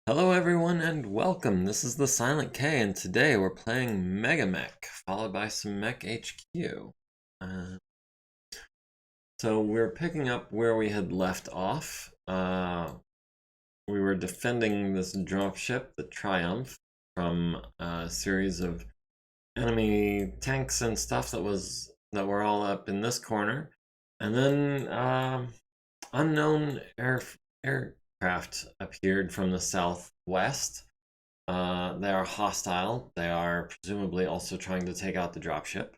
Hello everyone and welcome. This is the Silent K and today we're playing MegaMek followed by some MekHQ. Uh, so we're picking up where we had left off. We were defending this dropship, the Triumph, from a series of enemy tanks and stuff that were all up in this corner. And then unknown aircraft appeared from the southwest. They are hostile. They are presumably also trying to take out the dropship.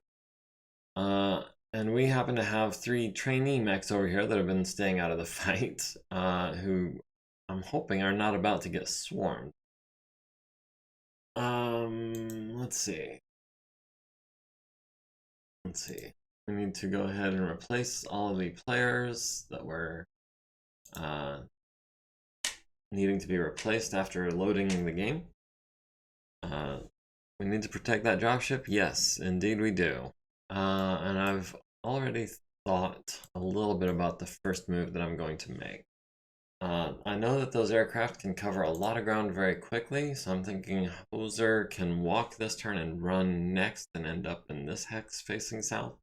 And we happen to have three trainee mechs over here that have been staying out of the fight, who I'm hoping are not about to get swarmed. Let's see. We need to go ahead and replace all of the players that were needing to be replaced after loading the game. We need to protect that dropship? Yes, indeed we do. And I've already thought a little bit about the first move that I'm going to make. I know that those aircraft can cover a lot of ground very quickly, so I'm thinking Hoser can walk this turn and run next and end up in this hex facing south.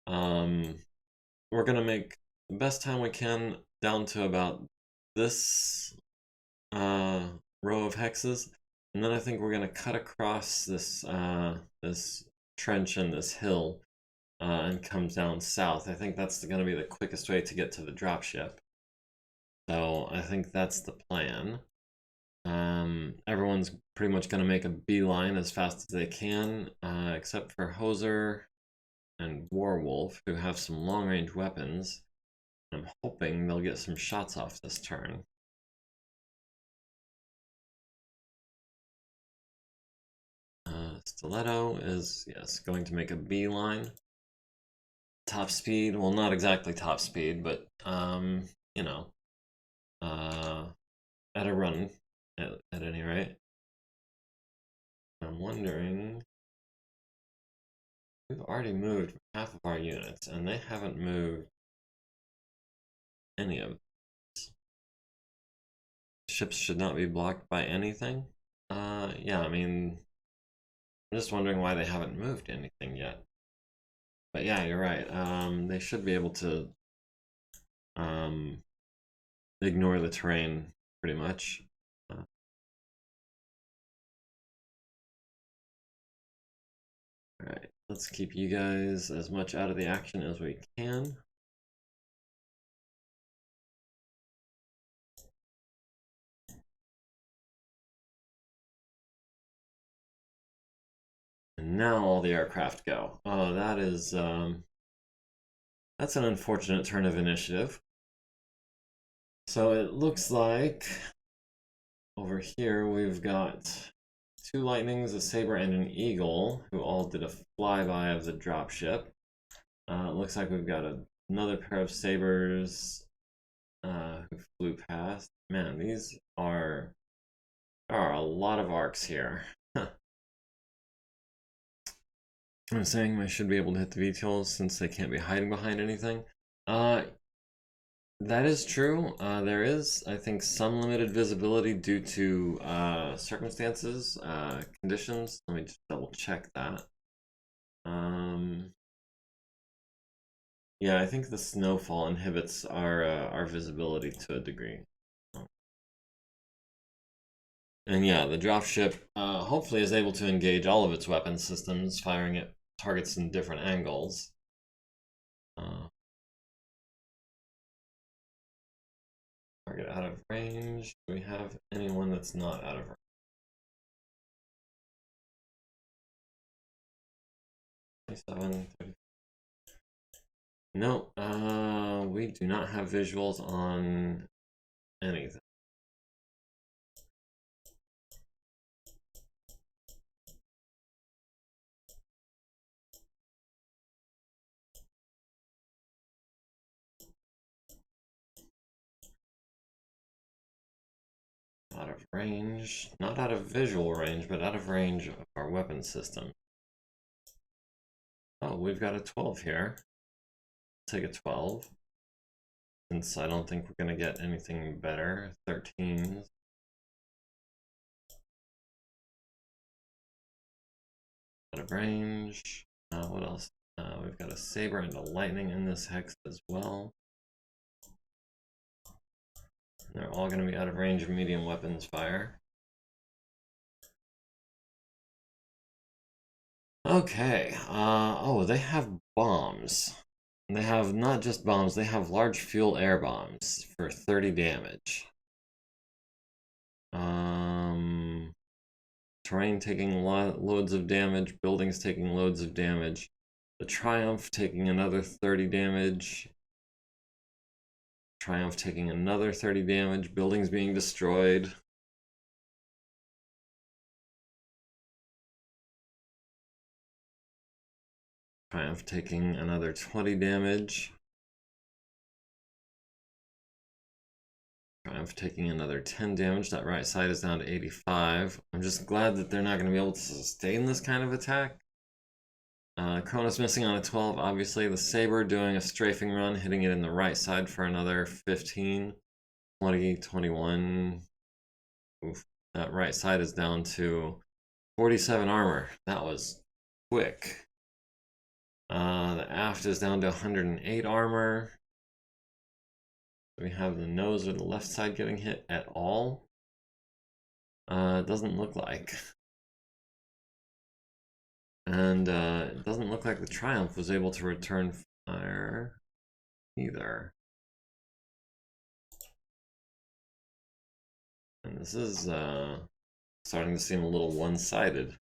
We're going to make the best time we can down to about this row of hexes. And then I think we're going to cut across this this trench and this hill and come down south. I think that's going to be the quickest way to get to the dropship. So I think that's the plan. Everyone's pretty much going to make a beeline as fast as they can, except for Hoser and Warwolf, who have some long-range weapons. I'm hoping they'll get some shots off this turn. Stiletto is, yes, going to make a beeline. Top speed, well, not exactly top speed, but, you know, at a run, at any rate. I'm wondering, we've already moved half of our units, and they haven't moved any of this. Ships should not be blocked by anything. Yeah, I mean, I'm just wondering why they haven't moved anything yet. But yeah, you're right. They should be able to ignore the terrain pretty much. Alright, let's keep you guys as much out of the action as we can. And now all the aircraft go. Oh, that is, that's an unfortunate turn of initiative. So it looks like over here we've got two lightnings, a saber, and an eagle, who all did a flyby of the dropship. It looks like we've got another pair of sabers who flew past. Man, these are there are a lot of arcs here. I'm saying I should be able to hit the VTOLs since they can't be hiding behind anything. That is true. There is, I think, some limited visibility due to circumstances, conditions. Let me just double check that. Yeah, I think the snowfall inhibits our visibility to a degree. And yeah, the dropship hopefully is able to engage all of its weapon systems, firing at targets in different angles. Target out of range. Do we have anyone that's not out of range? 27, 30. No, we do not have visuals on anything. Out of range, not out of visual range, but out of range of our weapon system. Oh, we've got a 12 here. Take a 12. Since I don't think we're going to get anything better. 13. Out of range. What else? We've got a saber and a lightning in this hex as well. They're all going to be out of range of medium weapons fire. Okay. Oh, they have bombs. They have not just bombs, they have large fuel air bombs for 30 damage. Terrain taking loads of damage, buildings taking loads of damage. The Triumph taking another 30 damage. Triumph taking another 30 damage, buildings being destroyed. Triumph taking another 20 damage. Triumph taking another 10 damage. That right side is down to 85. I'm just glad that they're not going to be able to sustain this kind of attack. Kronos missing on a 12, obviously. The Saber doing a strafing run, hitting it in the right side for another 15. 20, 21. Oof. That right side is down to 47 armor. That was quick. The aft is down to 108 armor. We have the nose or the left side getting hit at all. It doesn't look like. And it doesn't look like the Triumph was able to return fire either. And this is starting to seem a little one-sided.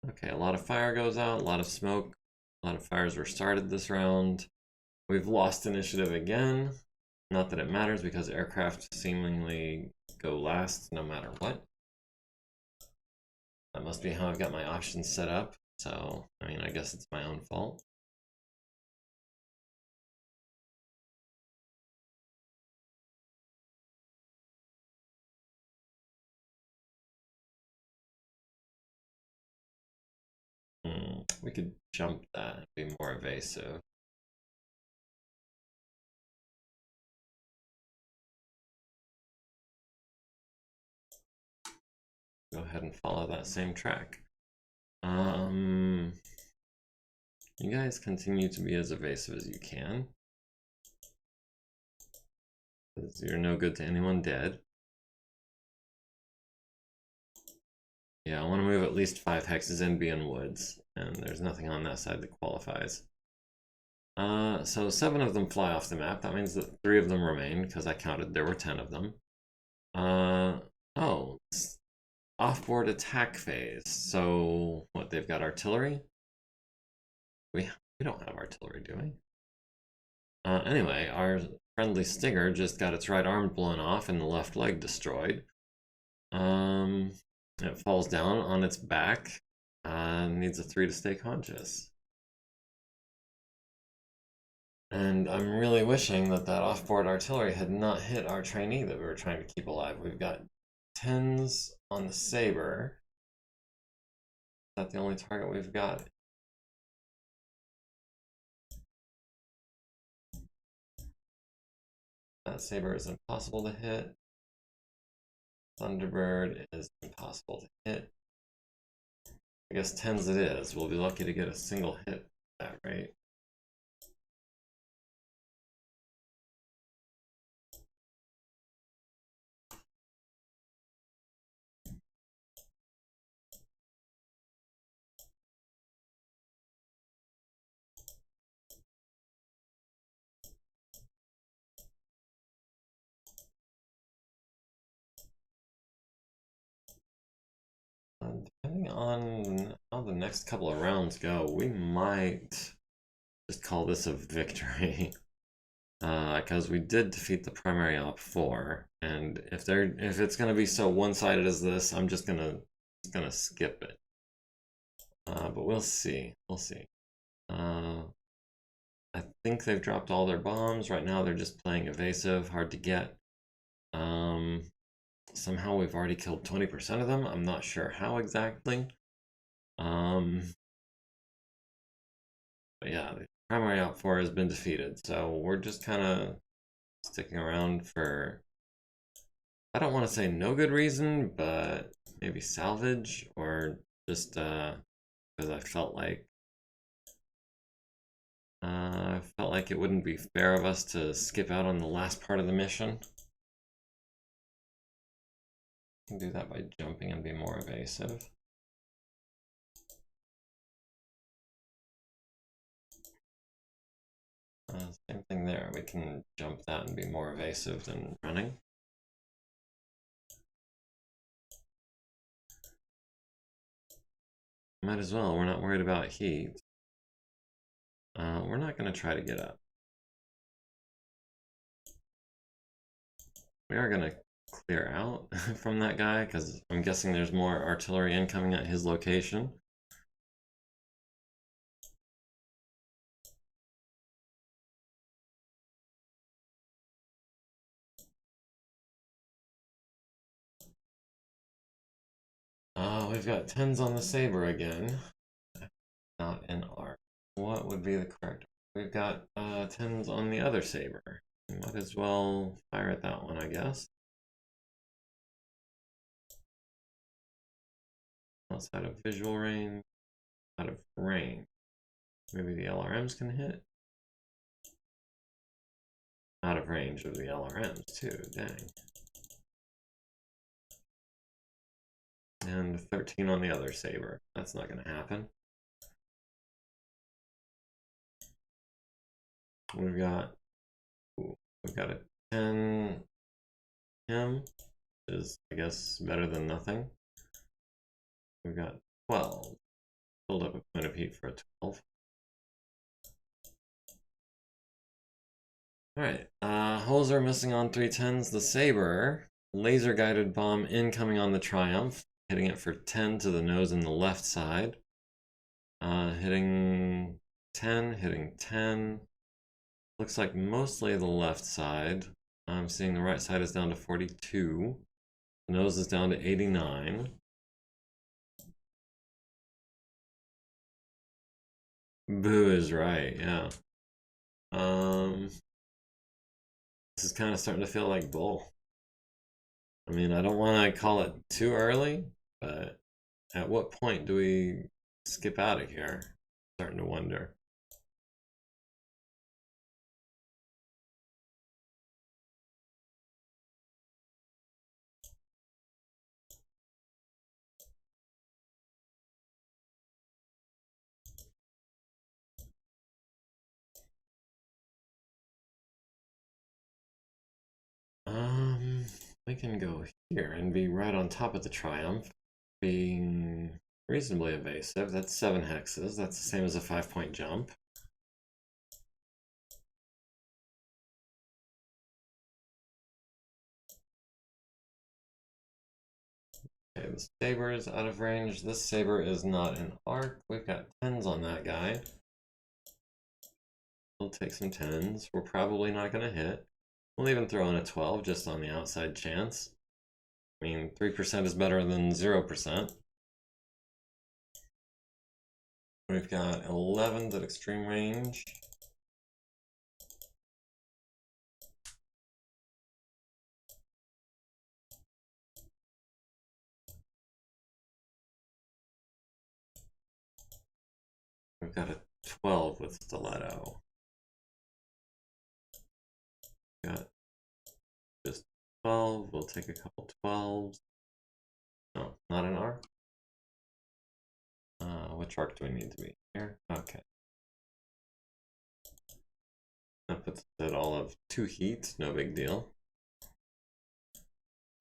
Okay, a lot of fire goes out, a lot of smoke, a lot of fires were started this round. We've lost initiative again. Not that it matters because aircraft seemingly go last no matter what. That must be how I've got my options set up. So, I mean, I guess it's my own fault. We could jump that and be more evasive. Go ahead and follow that same track. You guys continue to be as evasive as you can. Because you're no good to anyone dead. Yeah, I want to move at least 5 hexes in being woods, and there's nothing on that side that qualifies. So 7 of them fly off the map. That means that 3 of them remain, because I counted there were 10 of them. Oh, off-board attack phase. So, what, they've got artillery? We don't have artillery, do we? Anyway, our friendly Stinger just got its right arm blown off and the left leg destroyed. It falls down on its back. Needs a 3 to stay conscious. And I'm really wishing that that off-board artillery had not hit our trainee that we were trying to keep alive. We've got 10s on the Saber. Is that the only target we've got? That Saber is impossible to hit. Thunderbird is impossible to hit. I guess 10s it is. We'll be lucky to get a single hit at that rate. Depending on how the next couple of rounds go, we might just call this a victory. Because we did defeat the primary op 4, and if it's gonna be so one-sided as this, I'm just gonna skip it. But we'll see. We'll see. I think they've dropped all their bombs. Right now they're just playing evasive, hard to get. Somehow we've already killed 20% of them. I'm not sure how exactly. But yeah, the primary op 4 has been defeated, so we're just kind of sticking around for, I don't want to say no good reason, but maybe salvage, or just because I felt like it wouldn't be fair of us to skip out on the last part of the mission. You can do that by jumping and be more evasive. Same thing there. We can jump that and be more evasive than running. Might as well. We're not worried about heat. We're not going to try to get up. We are going to clear out from that guy because I'm guessing there's more artillery incoming at his location. We've got 10s on the saber again. Not an arc. What would be the correct? We've got 10s on the other saber. Might as well fire at that one, I guess. Outside of visual range, out of range. Maybe the LRMs can hit. Out of range of the LRMs too, dang. And 13 on the other saber. That's not going to happen. We've got a 10 him, which is I guess better than nothing. We've got 12. Build up a point of heat for a 12. Alright, holes are missing on 310s. The saber, laser guided bomb incoming on the Triumph, hitting it for 10 to the nose and the left side. Hitting 10, hitting 10. Looks like mostly the left side. I'm seeing the right side is down to 42. The nose is down to 89. Boo is right, yeah. This is kind of starting to feel like bull. I mean, I don't want to call it too early, but at what point do we skip out of here? Starting to wonder. We can go here and be right on top of the Triumph, being reasonably evasive. That's 7 hexes. That's the same as a 5-point jump. Okay, the saber is out of range. This saber is not an arc. We've got 10s on that guy. We'll take some 10s. We're probably not going to hit. We'll even throw in a 12 just on the outside chance. I mean, 3% is better than 0%. We've got 11s at extreme range. We've got a 12 with stiletto. Got just 12. We'll take a couple 12s. No, not an arc. Which arc do we need to be here? Okay. That puts it at all of 2 heat. No big deal.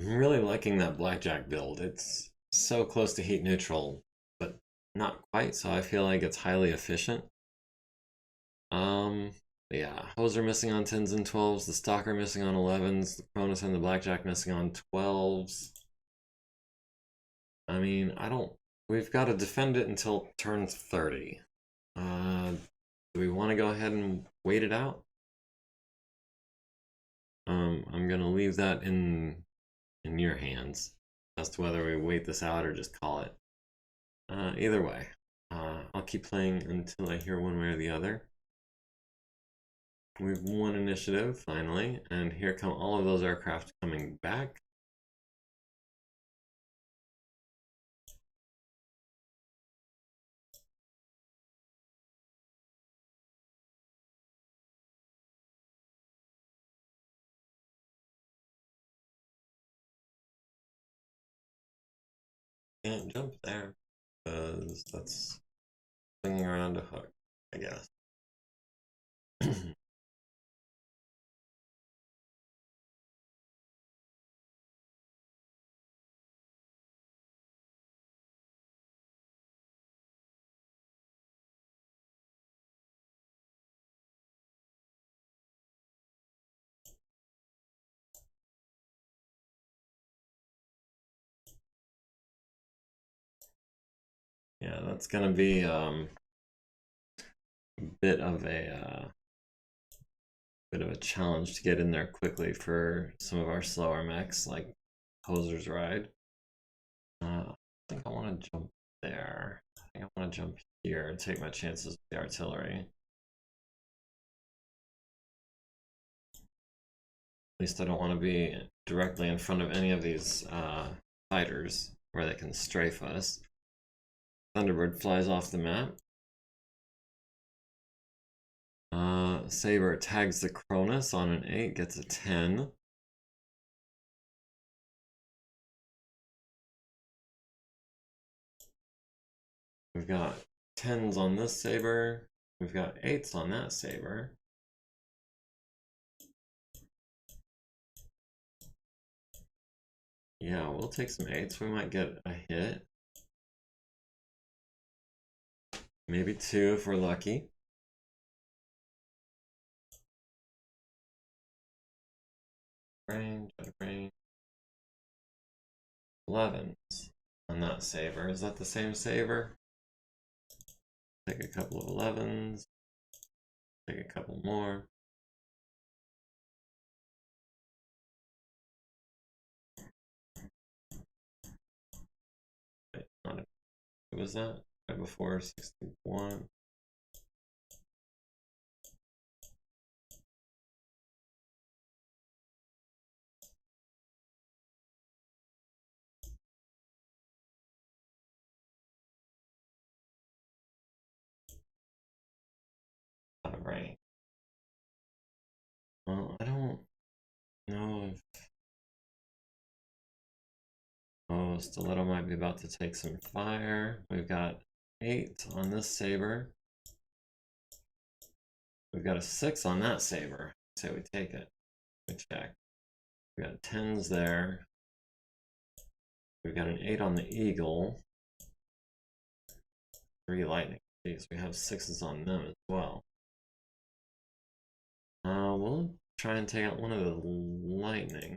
I'm really liking that blackjack build. It's so close to heat neutral, but not quite, so I feel like it's highly efficient. Yeah, hose are missing on 10s and 12s, the stalker missing on 11s, the Cronus and the blackjack missing on 12s. I mean, we've got to defend it until turn 30. Do we want to go ahead and wait it out? I'm gonna leave that in your hands as to whether we wait this out or just call it. Either way, I'll keep playing until I hear one way or the other. We've won initiative, finally, and here come all of those aircraft coming back. can't jump there because that's swinging around a hook, I guess. Yeah, that's gonna be a bit of a challenge to get in there quickly for some of our slower mechs like Hoser's Ride. I think I want to jump there. I think I want to jump here and take my chances with the artillery. At least I don't want to be directly in front of any of these fighters where they can strafe us. Thunderbird flies off the map. Saber tags the Cronus on an 8, gets a 10. We've got 10s on this Saber. We've got 8s on that Saber. Yeah, we'll take some 8s. We might get a hit. Maybe 2 if we're lucky. Range, range. 11s on that Saber. Is that the same Saber? Take a couple of 11s. Take a couple more. Wait, not a, what was that? Right before 61. Out of range. Well, I don't know if... Oh, Stiletto might be about to take some fire. We've got 8 on this Saber. We've got a 6 on that Saber. Say we take it. We check. We got 10s there. We've got an 8 on the Eagle. 3 lightning. Jeez, we have 6s on them as well. We'll try and take out one of the lightning.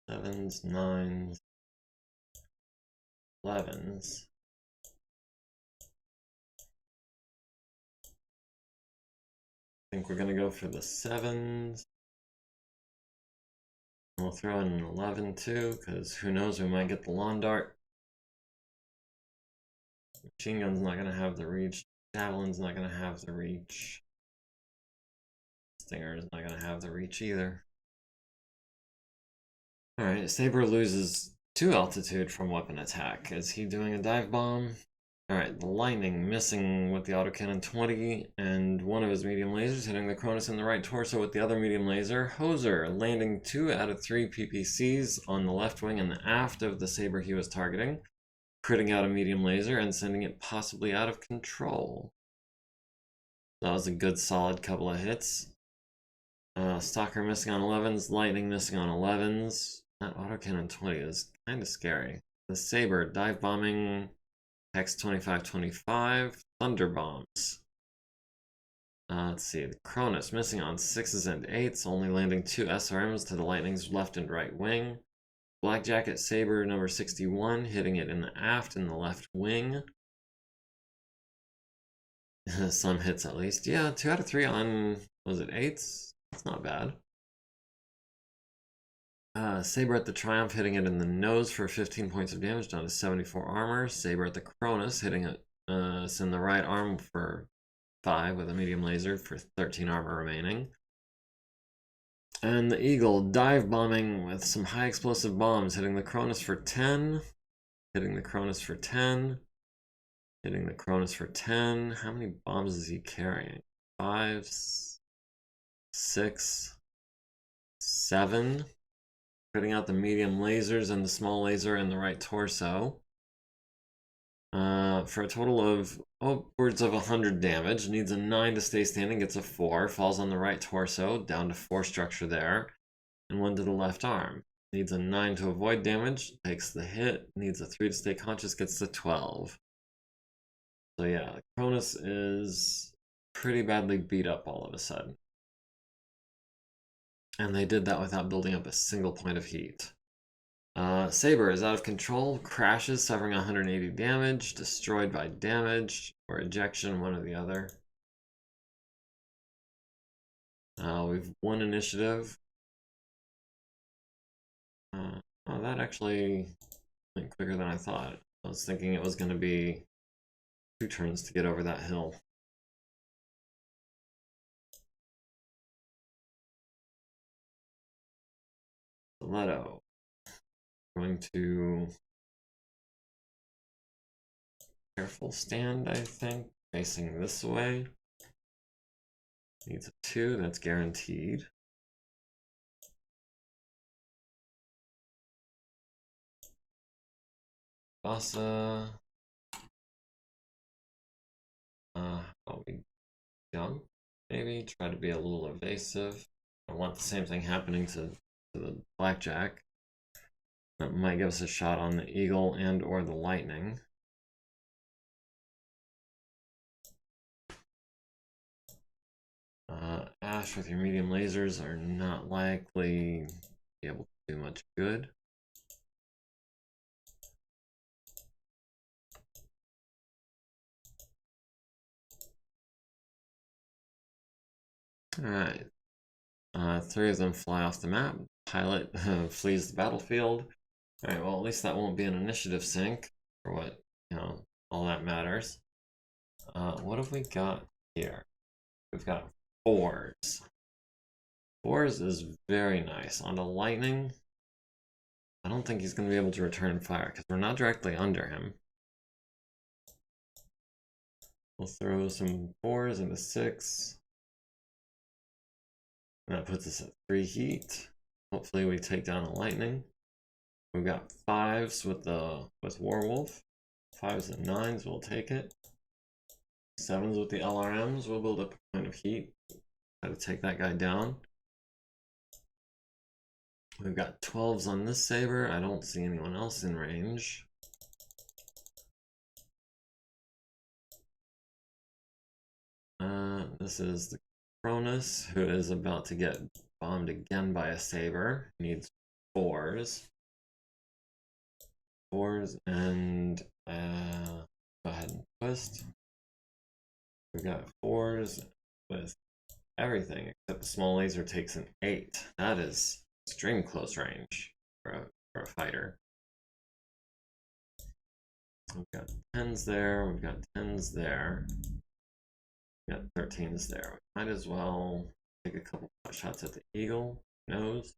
Sevens, 9s, 11s. I think we're gonna go for the 7s. We'll throw in an 11 too, because who knows, we might get the lawn dart. Machine gun's not gonna have the reach. Javelin's not gonna have the reach. Stinger is not gonna have the reach either. Alright, Saber loses 2 altitude from weapon attack. Is he doing a dive bomb? Alright, the lightning missing with the autocannon 20, and one of his medium lasers hitting the Cronus in the right torso with the other medium laser. Hoser landing 2 out of 3 PPCs on the left wing and the aft of the Saber he was targeting, critting out a medium laser and sending it possibly out of control. That was a good solid couple of hits. Stalker missing on 11s, lightning missing on 11s. That autocannon 20 is kind of scary. The Saber dive bombing Hex 2525, Thunder Bombs. Let's see, the Cronus missing on 6s and 8s, only landing 2 SRMs to the Lightning's left and right wing. Black Jacket Saber number 61, hitting it in the aft and the left wing. Some hits at least. Yeah, 2 out of 3 on, was it 8s? That's not bad. Saber at the Triumph hitting it in the nose for 15 points of damage down to 74 armor. Saber at the Cronus hitting it in the right arm for 5 with a medium laser for 13 armor remaining. And the Eagle dive bombing with some high explosive bombs hitting the Cronus for 10. Hitting the Cronus for 10. Hitting the Cronus for 10. How many bombs is he carrying? 5, 6, 7. Cutting out the medium lasers and the small laser in the right torso. For a total of upwards of 100 damage. Needs a 9 to stay standing, gets a 4. Falls on the right torso, down to 4 structure there. And 1 to the left arm. Needs a 9 to avoid damage, takes the hit. Needs a 3 to stay conscious, gets the 12. So yeah, Cronus is pretty badly beat up all of a sudden. And they did that without building up a single point of heat. Saber is out of control, crashes, suffering 180 damage, destroyed by damage, or ejection, one or the other. We've won initiative. Oh, that actually went quicker than I thought. I was thinking it was going to be 2 turns to get over that hill. Stiletto. Going to careful stand, I think, facing this way. Needs a 2, that's guaranteed. Vasa. How we jump? Maybe try to be a little evasive. I want the same thing happening to the blackjack. That might give us a shot on the eagle and or the lightning. Ash with your medium lasers are not likely to be able to do much good. Alright. 3 of them fly off the map. Pilot flees the battlefield. Alright, well at least that won't be an initiative sync, for what, all that matters. What have we got here? We've got 4s. 4s is very nice. On the lightning, I don't think he's going to be able to return fire, because we're not directly under him. We'll throw some 4s into 6. And that puts us at 3 heat. Hopefully we take down a lightning. We've got 5s with Warwolf. 5s and 9s, we'll take it. 7s with the LRMs, we'll build up a point of heat. Try to take that guy down. We've got 12s on this saber. I don't see anyone else in range. This is the Cronus, who is about to get bombed again by a saber. Needs 4s. 4s and go ahead and twist. We've got 4s with everything except the small laser takes an 8. That is extreme close range for a fighter. We've got 10s there, we've got 10s there. We've got 13s there. We might as well take a couple shots at the eagle, nose.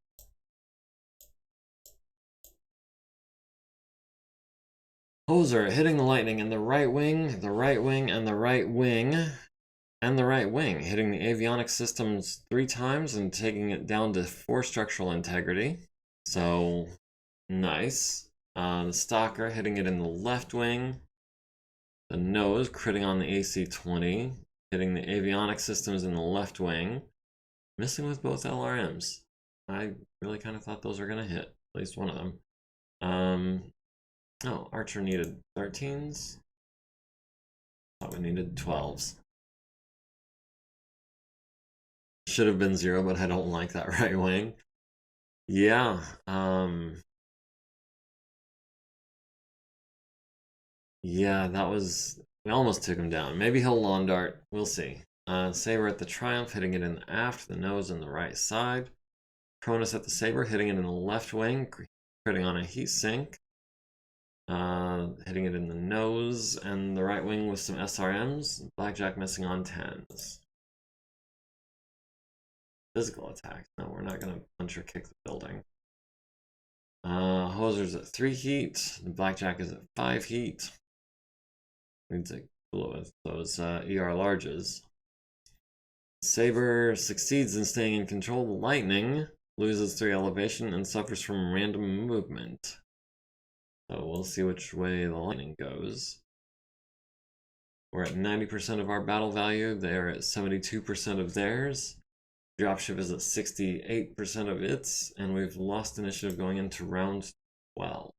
Hoser hitting the lightning in the right wing, the right wing, and the right wing. And the right wing, hitting the avionics systems 3 times and taking it down to 4 structural integrity. So, nice. The stalker hitting it in the left wing. The nose critting on the AC-20, hitting the avionics systems in the left wing. Missing with both LRMs. I really kind of thought those were going to hit, at least one of them. Oh, Archer needed 13s. Thought we needed 12s. Should have been 0, but I don't like that right wing. Yeah. Yeah, that was... We almost took him down. Maybe he'll lawn dart. We'll see. Saber at the Triumph, hitting it in the aft, the nose, and the right side. Cronus at the Saber, hitting it in the left wing, critting on a heat sink. Hitting it in the nose and the right wing with some SRMs. Blackjack missing on 10s. Physical attacks. No, we're not going to punch or kick the building. Hoser's at 3 heat. The blackjack is at 5 heat. Needs to cool it with those ER larges. Saber succeeds in staying in control. Lightning loses 3 elevation and suffers from random movement. So we'll see which way the lightning goes. We're at 90% of our battle value. They're at 72% of theirs. Dropship is at 68% of its, and we've lost initiative going into round 12.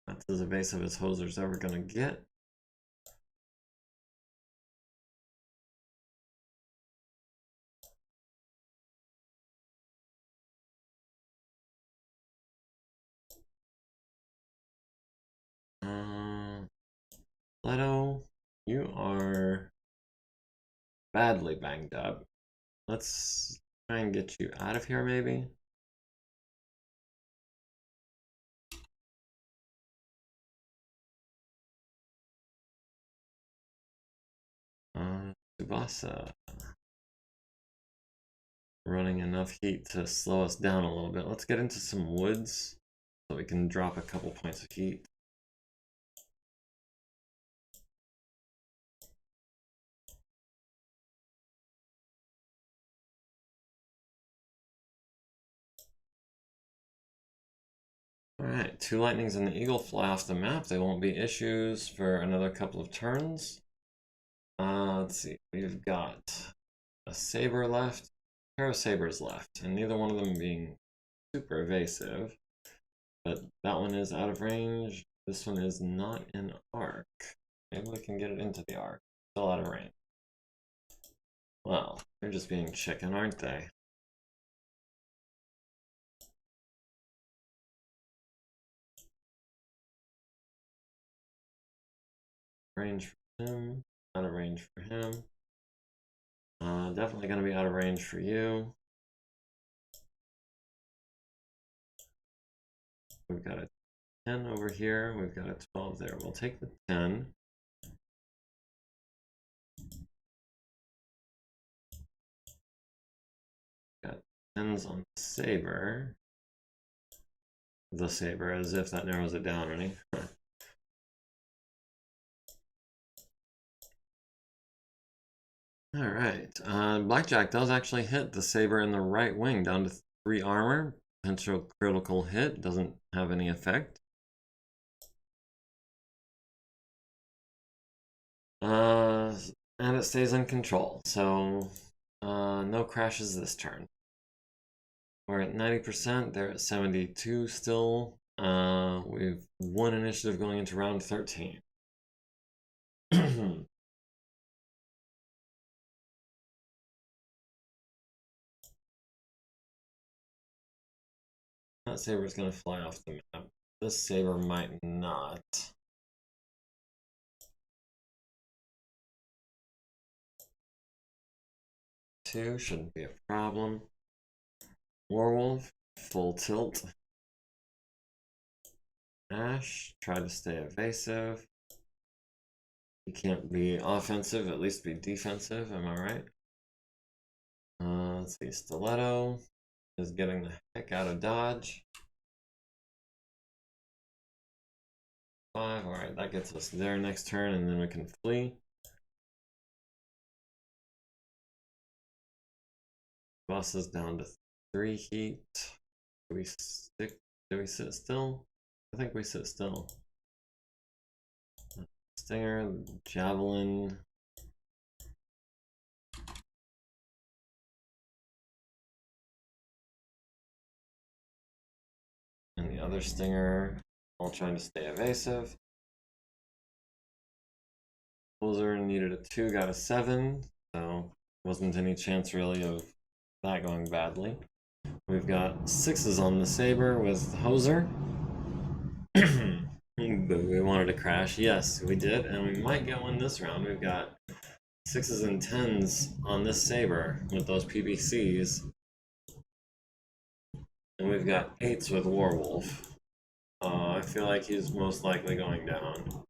That's as evasive as Hoser's ever gonna get. Leto, you are badly banged up. Let's try and get you out of here, maybe. Tsubasa. Running enough heat to slow us down a little bit. Let's get into some woods so we can drop a couple points of heat. Alright, 2 lightnings and the eagle fly off the map. They won't be issues for another couple of turns. Let's see, we've got a saber left, a pair of sabers left, and neither one of them being super evasive. But that one is out of range. This one is not in arc. Maybe we can get it into the arc. Still out of range. Well, they're just being chicken, aren't they? Range for him. Out of range for him. Definitely going to be out of range for you. We've got a 10 over here. We've got a 12 there. We'll take the 10. Got 10s on saber. The saber, as if that narrows it down any. Alright, Blackjack does actually hit the saber in the right wing down to 3 armor. Potential critical hit, doesn't have any effect. And it stays in control, so no crashes this turn. We're at 90%, they're at 72 still. We've 1 initiative going into round 13. That saber's gonna fly off the map. This saber might not. Two shouldn't be a problem. Warwolf, full tilt. Ash, try to stay evasive. You can't be offensive, at least be defensive, am I right? Let's see, Stiletto is getting the heck out of dodge. 5, alright, that gets us there next turn, and then we can flee. Boss is down to 3 heat. Do we stick? Do we sit still? I think we sit still. Stinger, Javelin. And the other Stinger, all trying to stay evasive. Closer needed a 2, got a 7, so wasn't any chance really of that going badly. We've got 6s on the saber with Hoser. But we wanted to crash. Yes, we did, and we might get one this round. We've got 6s and 10s on this saber with those PBCs. And we've got 8s with Warwolf. I feel like he's most likely going down.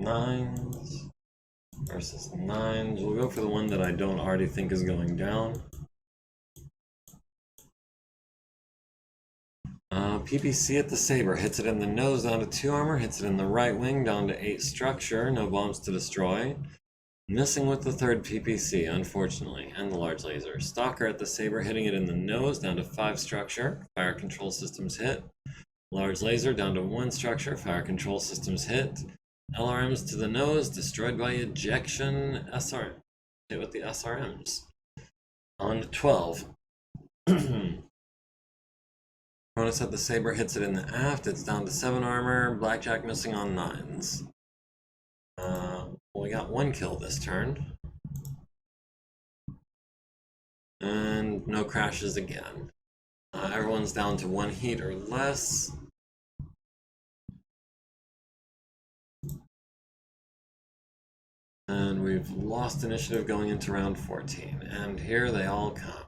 Nines versus nines. We'll go for the one that I don't already think is going down. PPC at the saber, hits it in the nose down to 2 armor, hits it in the right wing down to 8 structure, no bombs to destroy. Missing with the third PPC, unfortunately, and the large laser. Stalker at the saber, hitting it in the nose down to 5 structure, fire control systems hit. Large laser down to 1 structure, fire control systems hit. LRMs to the nose, destroyed by ejection, SR, hit with the SRMs. On to 12. Bonus at the saber, hits it in the aft, it's down to 7 armor, blackjack missing on 9s. We got 1 kill this turn. And no crashes again. Everyone's down to 1 heat or less. And we've lost initiative going into round 14. And here they all come.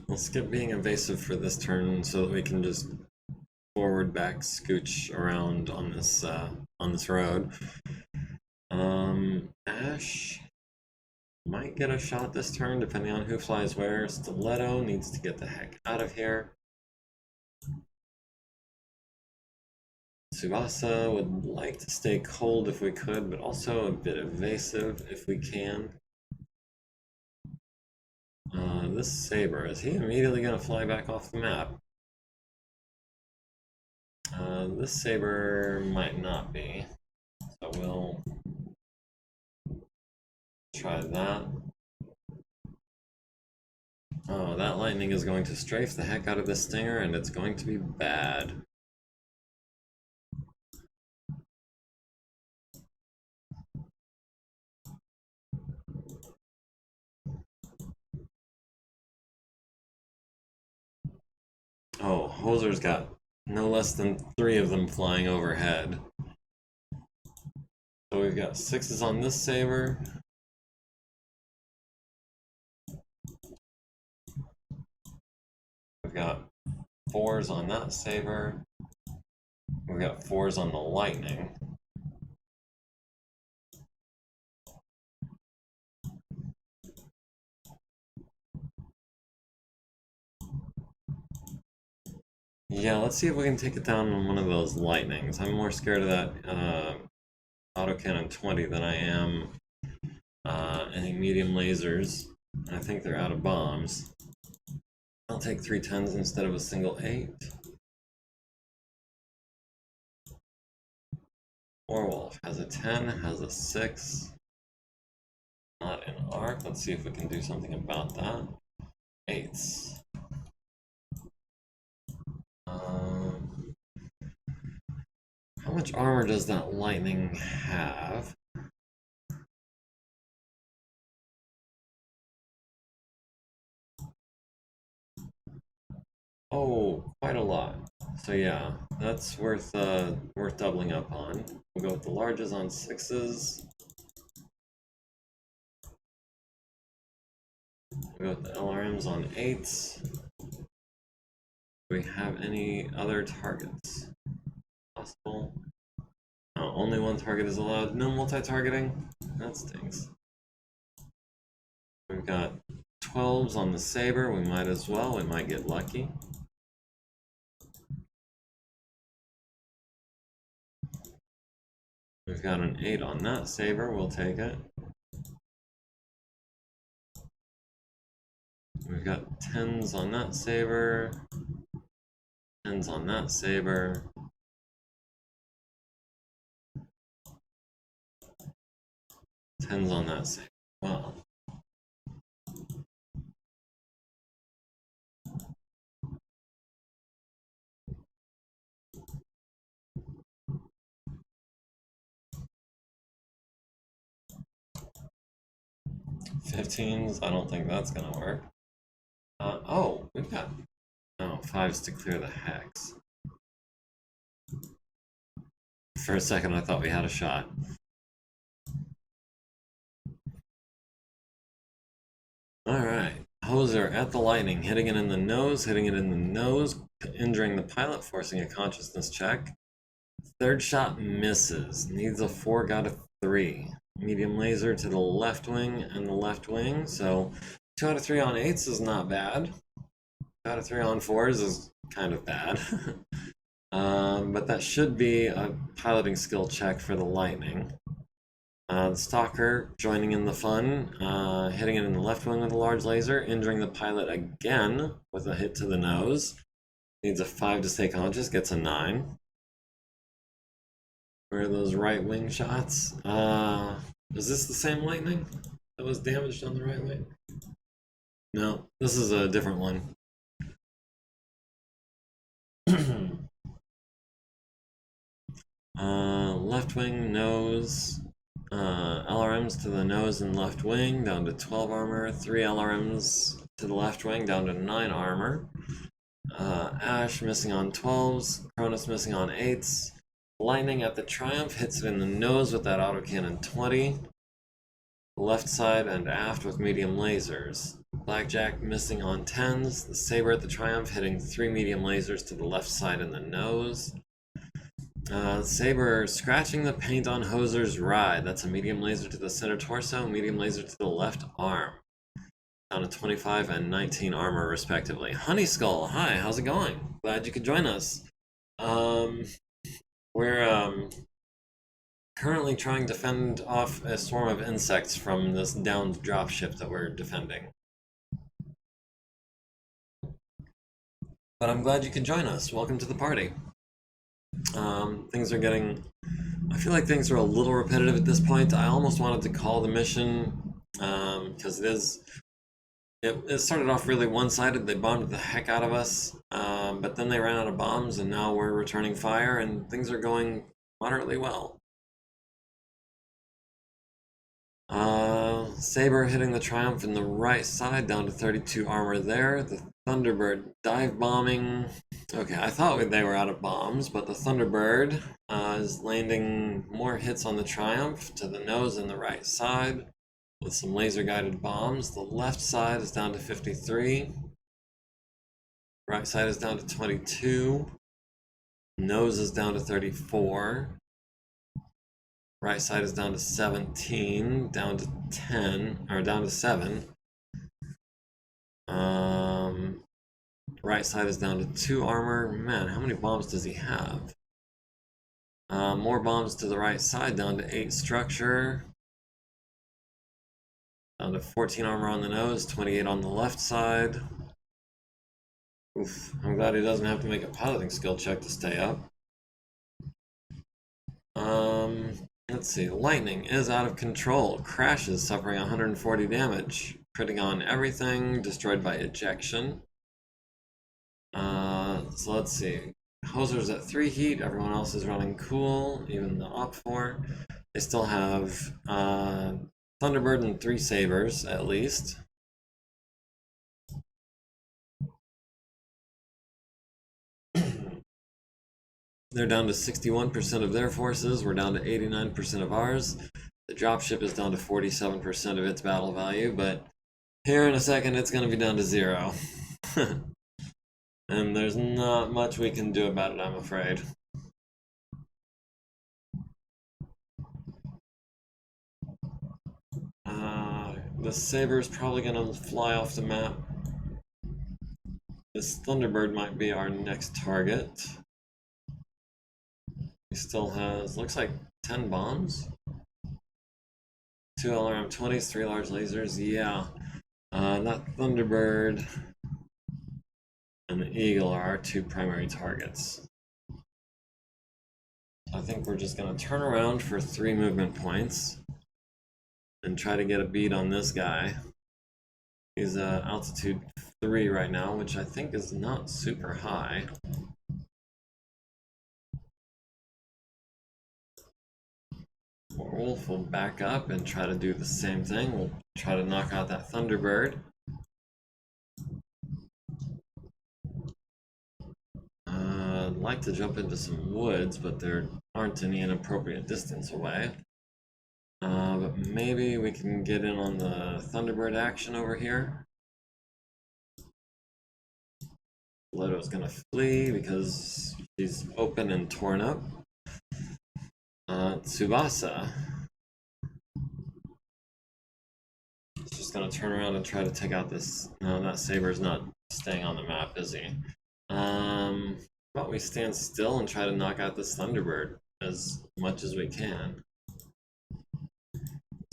We'll skip being evasive for this turn so that we can just forward back scooch around on this road. Ash might get a shot this turn depending on who flies where. Stiletto needs to get the heck out of here. Tsubasa would like to stay cold if we could, but also a bit evasive if we can. This saber, is he immediately going to fly back off the map? This saber might not be, so we'll try that. Oh, that lightning is going to strafe the heck out of this stinger, and it's going to be bad. Oh, Hoser's got no less than 3 of them flying overhead. So we've got 6s on this saber. We've got 4s on that saber. We've got 4s on the lightning. Yeah, let's see if we can take it down on one of those lightnings. I'm more scared of that autocannon 20 than I am any medium lasers. I think they're out of bombs. I'll take 3 10s instead of a single 8. Warwolf has a 10, has a 6. Not an arc. Let's see if we can do something about that. 8s. How much armor does that lightning have? Oh, quite a lot. So yeah, that's worth doubling up on. We'll go with the larges on 6s. We'll go with the LRMs on 8s. Do we have any other targets? Possible? No, only 1 target is allowed. No multi-targeting? That stings. We've got 12s on the saber. We might as well. We might get lucky. We've got an 8 on that saber. We'll take it. We've got 10s on that saber. 10s on that saber. 10s on that saber. Wow. 15s, I don't think that's gonna work. Oh, we've got, oh, 5s to clear the hex. For a second, I thought we had a shot. Alright, Hoser at the lightning, hitting it in the nose, injuring the pilot, forcing a consciousness check. Third shot misses, needs a 4, got a 3. Medium laser to the left wing and the left wing, so 2 out of 3 on 8s is not bad. 2 out of 3 on 4s is kind of bad. But that should be a piloting skill check for the lightning. The Stalker joining in the fun, hitting it in the left wing with a large laser, injuring the pilot again with a hit to the nose. Needs a 5 to stay conscious, gets a 9. Where are those right wing shots? Is this the same lightning that was damaged on the right wing? No, this is a different one. Left wing, nose. LRMs to the nose and left wing, down to 12 armor. 3 LRMs to the left wing, down to 9 armor. Ash missing on 12s. Cronus missing on 8s. Lightning at the Triumph hits it in the nose with that autocannon 20. Left side and aft with medium lasers. Blackjack missing on 10s. The Saber at the Triumph hitting 3 medium lasers to the left side in the nose. Saber scratching the paint on Hoser's ride. That's a medium laser to the center torso, medium laser to the left arm. Down to 25 and 19 armor respectively. Honey Skull, hi, how's it going? Glad you could join us. We're currently trying to fend off a swarm of insects from this downed dropship that we're defending. But I'm glad you could join us. Welcome to the party. Things are getting... I feel like things are a little repetitive at this point. I almost wanted to call the mission, because it started off really one-sided. They bombed the heck out of us, but then they ran out of bombs, and now we're returning fire, and things are going moderately well. Saber hitting the Triumph in the right side, down to 32 armor there. The Thunderbird dive bombing. Okay, I thought they were out of bombs, but the Thunderbird is landing more hits on the Triumph to the nose and the right side with some laser guided bombs. The left side is down to 53. Right side is down to 22. Nose is down to 34. Right side is down to 17, down to 10, or down to 7. Right side is down to 2 armor. Man, how many bombs does he have? More bombs to the right side, down to 8 structure. Down to 14 armor on the nose, 28 on the left side. Oof, I'm glad he doesn't have to make a piloting skill check to stay up. Let's see, lightning is out of control. Crashes, suffering 140 damage. Critting on everything, destroyed by ejection. So let's see. Hoser's at 3 heat, everyone else is running cool, even the op 4. They still have Thunderbird and 3 Sabers, at least. They're down to 61% of their forces, we're down to 89% of ours. The dropship is down to 47% of its battle value, but here in a second it's going to be down to 0. And there's not much we can do about it, I'm afraid. The Saber's probably going to fly off the map. This Thunderbird might be our next target. He still has, looks like 10 bombs. 2 LRM 20s, 3 large lasers, yeah. That Thunderbird and the Eagle are our 2 primary targets. I think we're just going to turn around for 3 movement points and try to get a beat on this guy. He's altitude 3 right now, which I think is not super high. Wolf will back up and try to do the same thing. We'll try to knock out that Thunderbird. I'd like to jump into some woods, but there aren't any inappropriate distance away. But maybe we can get in on the Thunderbird action over here. Loto's gonna flee because she's open and torn up. Tsubasa. She's just gonna turn around and try to take out this. No, that Saber's not staying on the map, is he? But we stand still and try to knock out this Thunderbird as much as we can.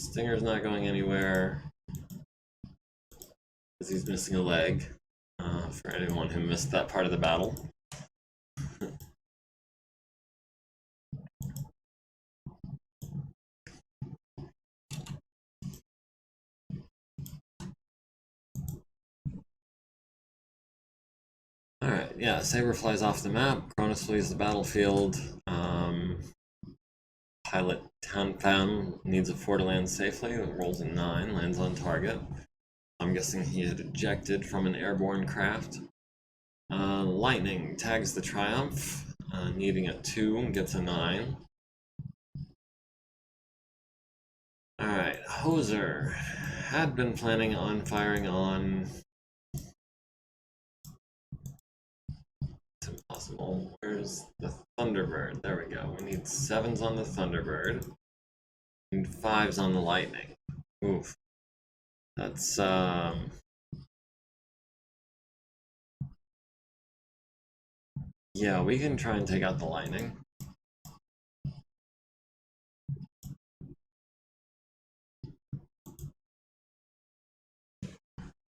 Stinger's not going anywhere because he's missing a leg. For anyone who missed that part of the battle. Alright, yeah, Saber flies off the map, Cronus flees the battlefield, pilot Tanfam needs a 4 to land safely, rolls a 9, lands on target. I'm guessing he had ejected from an airborne craft. Lightning tags the Triumph, needing a 2, gets a 9. Alright, Hoser had been planning on firing on... It's impossible. Where's the Thunderbird? There we go. We need 7s on the Thunderbird. We need 5s on the Lightning. Oof. That's, yeah, we can try and take out the Lightning.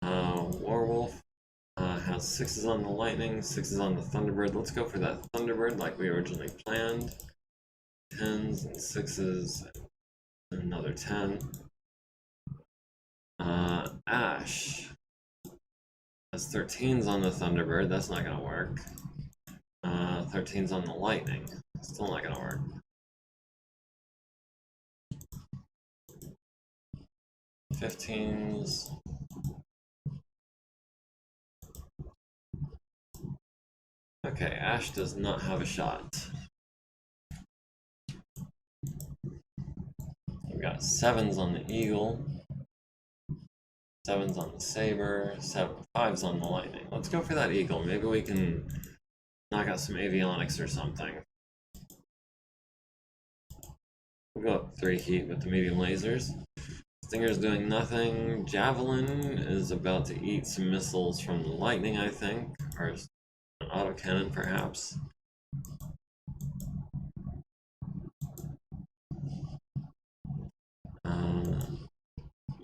Warwolf has 6s on the Lightning, 6s on the Thunderbird. Let's go for that Thunderbird like we originally planned. 10s and 6s, and another 10. Ash has 13s on the Thunderbird. That's not gonna work. 13s on the Lightning. Still not gonna work. Fifteens. Okay, Ash does not have a shot. We've got 7s on the Eagle, 7s on the Saber, 5s on the Lightning. Let's go for that Eagle. Maybe we can knock out some avionics or something. We'll go up 3 heat with the medium lasers. Stinger's doing nothing. Javelin is about to eat some missiles from the Lightning, I think, or an autocannon perhaps.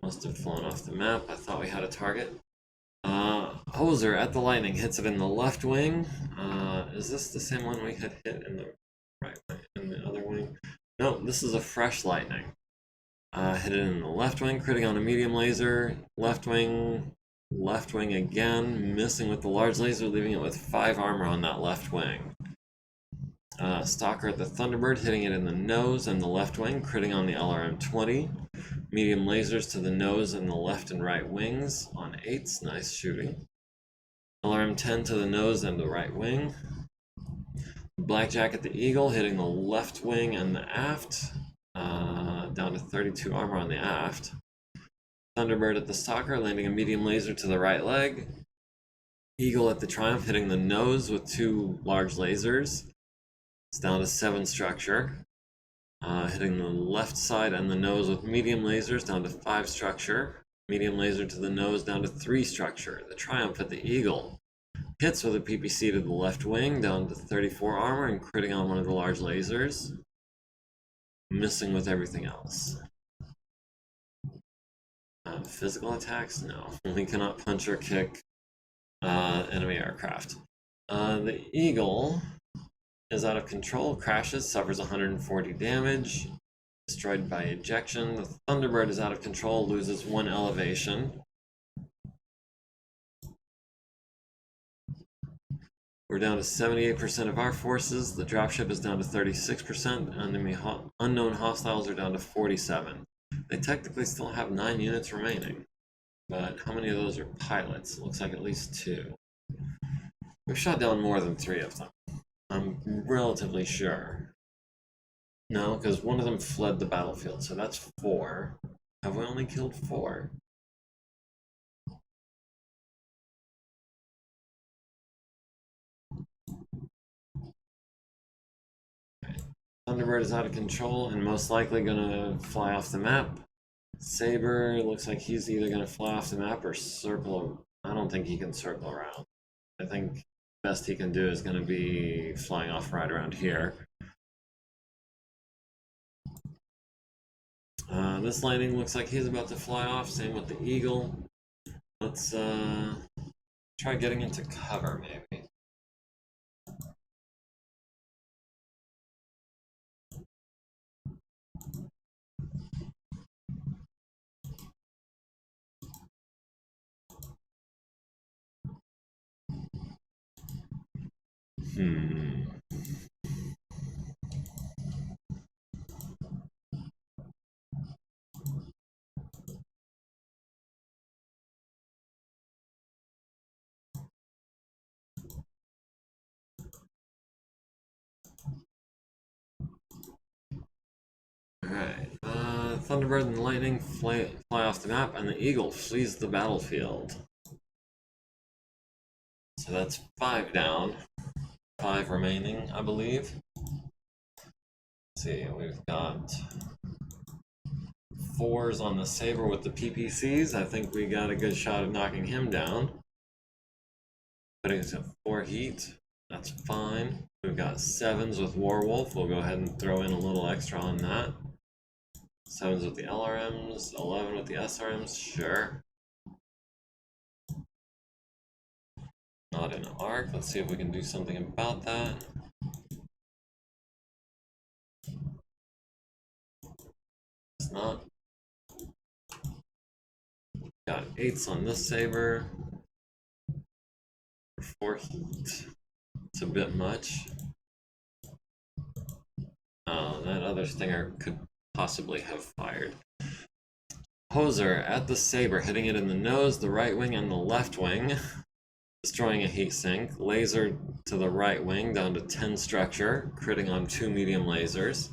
Must have flown off the map. I thought we had a target. Hoser at the Lightning hits it in the left wing. Is this the same one we had hit in the right wing, in the other wing? No, this is a fresh Lightning. Hit it in the left wing, critting on a medium laser. Left wing again, missing with the large laser, leaving it with 5 armor on that left wing. Stalker at the Thunderbird, hitting it in the nose and the left wing, critting on the LRM-20. Medium lasers to the nose and the left and right wings on 8s, nice shooting. LRM-10 to the nose and the right wing. Blackjack at the Eagle, hitting the left wing and the aft. Down to 32 armor on the aft. Thunderbird at the Stalker, landing a medium laser to the right leg. Eagle at the Triumph, hitting the nose with 2 large lasers. It's down to 7 structure. Hitting the left side and the nose with medium lasers, down to 5 structure. Medium laser to the nose, down to 3 structure. The Triumph at the Eagle hits with a PPC to the left wing, down to 34 armor and critting on one of the large lasers. Missing with everything else. Physical attacks? No. We cannot punch or kick enemy aircraft. The Eagle is out of control, crashes, suffers 140 damage, destroyed by ejection. The Thunderbird is out of control, loses 1 elevation. We're down to 78% of our forces. The dropship is down to 36%. Enemy unknown hostiles are down to 47. They technically still have 9 units remaining. But how many of those are pilots? It looks like at least 2. We've shot down more than 3 of them. I'm relatively sure. No, because one of them fled the battlefield, so that's 4. Have we only killed 4? Thunderbird is out of control and most likely gonna fly off the map. Saber looks like he's either gonna fly off the map or circle. I don't think he can circle around. I think best he can do is gonna be flying off right around here. This lightning looks like he's about to fly off. Same with the eagle. Let's try getting into cover maybe. Alright, Thunderbird and Lightning fly off the map, and the Eagle flees the battlefield. So that's 5 down. 5 remaining, I believe. Let's see, we've got 4s on the Saber with the PPCs. I think we got a good shot at knocking him down. Putting us at 4 heat. That's fine. We've got 7s with Warwolf. We'll go ahead and throw in a little extra on that. 7s with the LRMs, 11 with the SRMs, sure. Not an arc. Let's see if we can do something about that. It's not. Got 8s on this Saber. 4 heat. It's a bit much. Oh, that other stinger could possibly have fired. Hoser at the Saber, hitting it in the nose, the right wing, and the left wing. Destroying a heat sink. Laser to the right wing, down to 10 structure, critting on 2 medium lasers.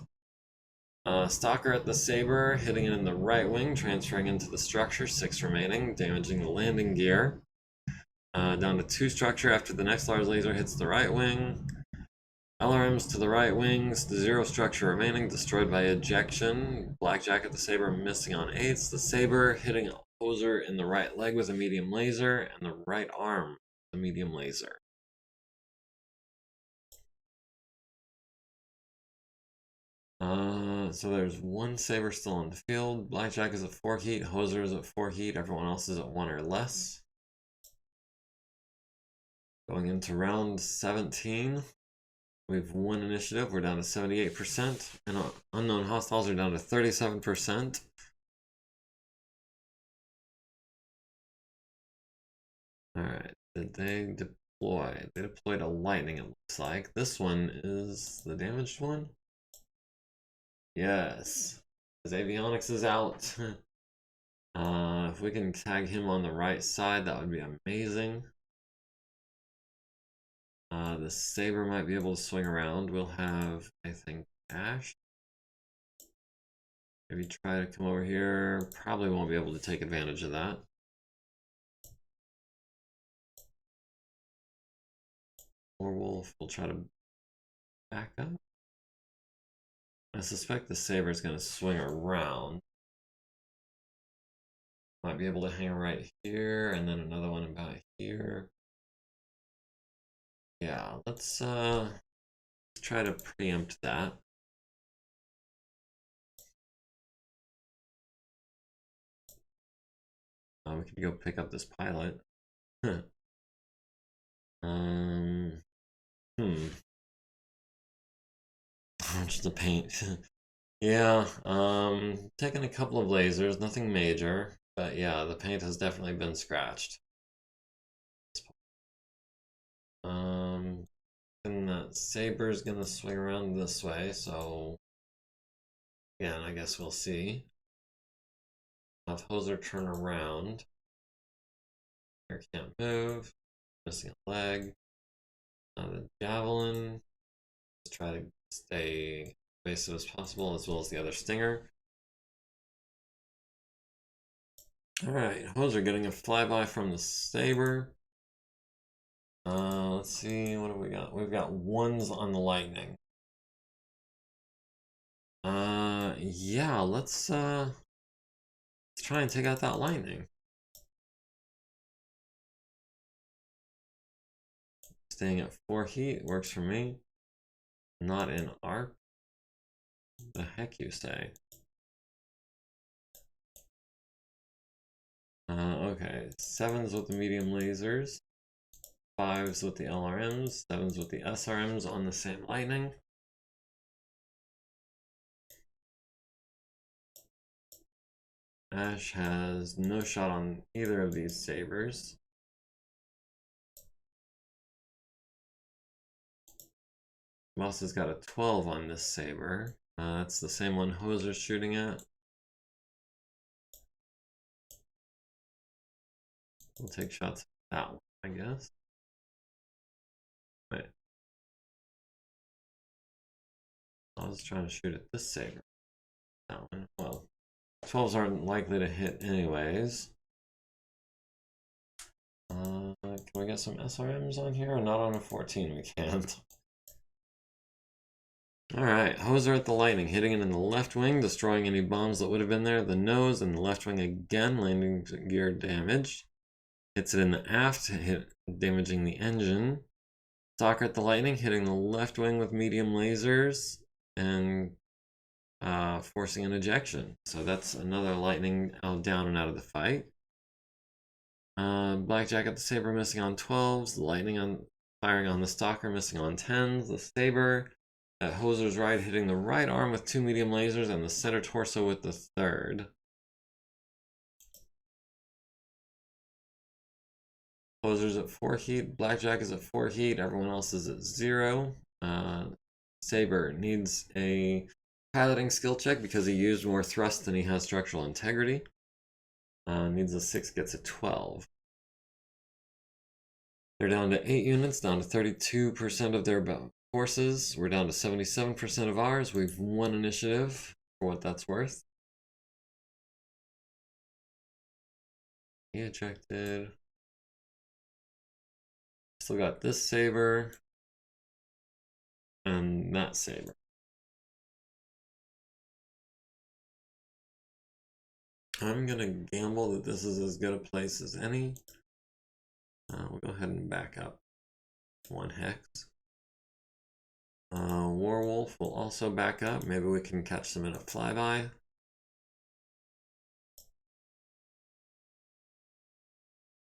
Stalker at the Saber, hitting it in the right wing, transferring into the structure, 6 remaining, damaging the landing gear. Down to 2 structure after the next large laser hits the right wing. LRMs to the right wings, 0 structure remaining, destroyed by ejection. Blackjack at the Saber, missing on 8s. The Saber hitting a Hoser in the right leg with a medium laser, and the right arm, the medium laser. So there's 1 Saber still on the field. Blackjack is at 4 heat, Hoser is at 4 heat, everyone else is at 1 or less. Going into round 17. We've won initiative, we're down to 78%, and unknown hostiles are down to 37%. Alright, did they deploy? They deployed a lightning, it looks like. This one is the damaged one? Yes. His avionics is out. If we can tag him on the right side, that would be amazing. The Saber might be able to swing around. We'll have, I think, Ash. Maybe try to come over here. Probably won't be able to take advantage of that. Warwolf will try to back up. I suspect the Saber is going to swing around. Might be able to hang right here, and then another one about here. Yeah, let's try to preempt that. We could go pick up this pilot. Just the paint. Yeah, taking a couple of lasers, nothing major, but yeah, the paint has definitely been scratched. And that saber's gonna swing around this way, so again, I guess we'll see. Have Hoser turn around. Here can't move. Missing a leg. Now the javelin. Let's try to stay evasive as possible, as well as the other stinger. Alright, Hoser getting a flyby from the saber. Let's see, what have we got? We've got ones on the lightning. Yeah, let's try and take out that lightning. Staying at 4 heat works for me. Not in arc. The heck you say? Okay, 7s with the medium lasers, 5s with the LRMs, 7s with the SRMs on the same lightning. Ash has no shot on either of these sabers. Boss has got a 12 on this saber. That's the same one Hoser's shooting at. We'll take shots at that one, I guess. Wait. I was trying to shoot at this saber. That one. Well, 12s aren't likely to hit anyways. Can we get some SRMs on here? Not on a 14, we can't. Alright, Hoser at the lightning, hitting it in the left wing, destroying any bombs that would have been there. The nose and the left wing again, landing gear damaged. Hits it in the aft, damaging the engine. Stalker at the lightning, hitting the left wing with medium lasers and forcing an ejection. So that's another lightning down and out of the fight. Blackjack at the saber, missing on 12s. The lightning on firing on the stalker, missing on 10s. The saber at Hoser's right, hitting the right arm with 2 medium lasers and the center torso with the third. Hoser's at 4 heat. Blackjack is at 4 heat. Everyone else is at 0. Saber needs a piloting skill check because he used more thrust than he has structural integrity. Needs a 6, gets a 12. They're down to 8 units, down to 32% of their forces. We're down to 77% of ours. We've won initiative for what that's worth. He ejected. Still got this saber and that saber. I'm gonna gamble that this is as good a place as any. We'll go ahead and back up 1 hex. Warwolf will also back up. Maybe we can catch them in a flyby.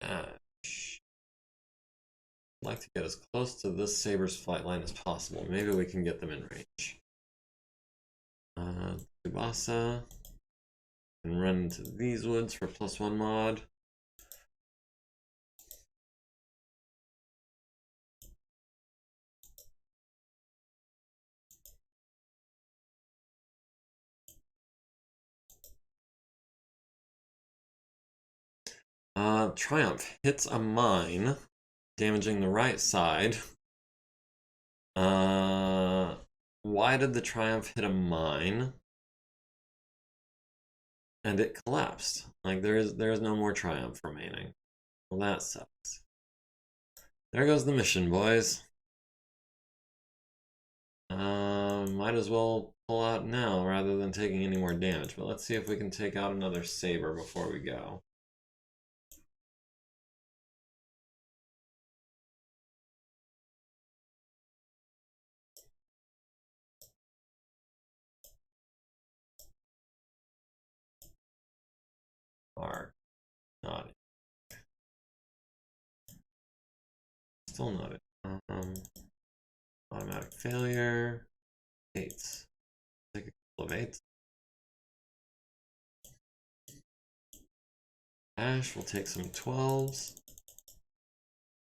Ash. I'd like to get as close to this saber's flight line as possible. Maybe we can get them in range. Tsubasa can run into these woods for +1 mod. Triumph hits a mine, damaging the right side. Why did the Triumph hit a mine? And it collapsed. Like there is no more Triumph remaining. Well, that sucks. There goes the mission, boys. Might as well pull out now rather than taking any more damage. But let's see if we can take out another saber before we go. Are not it. Still not it. Automatic failure. 8s. Take a couple of 8s. Ash will take some 12s.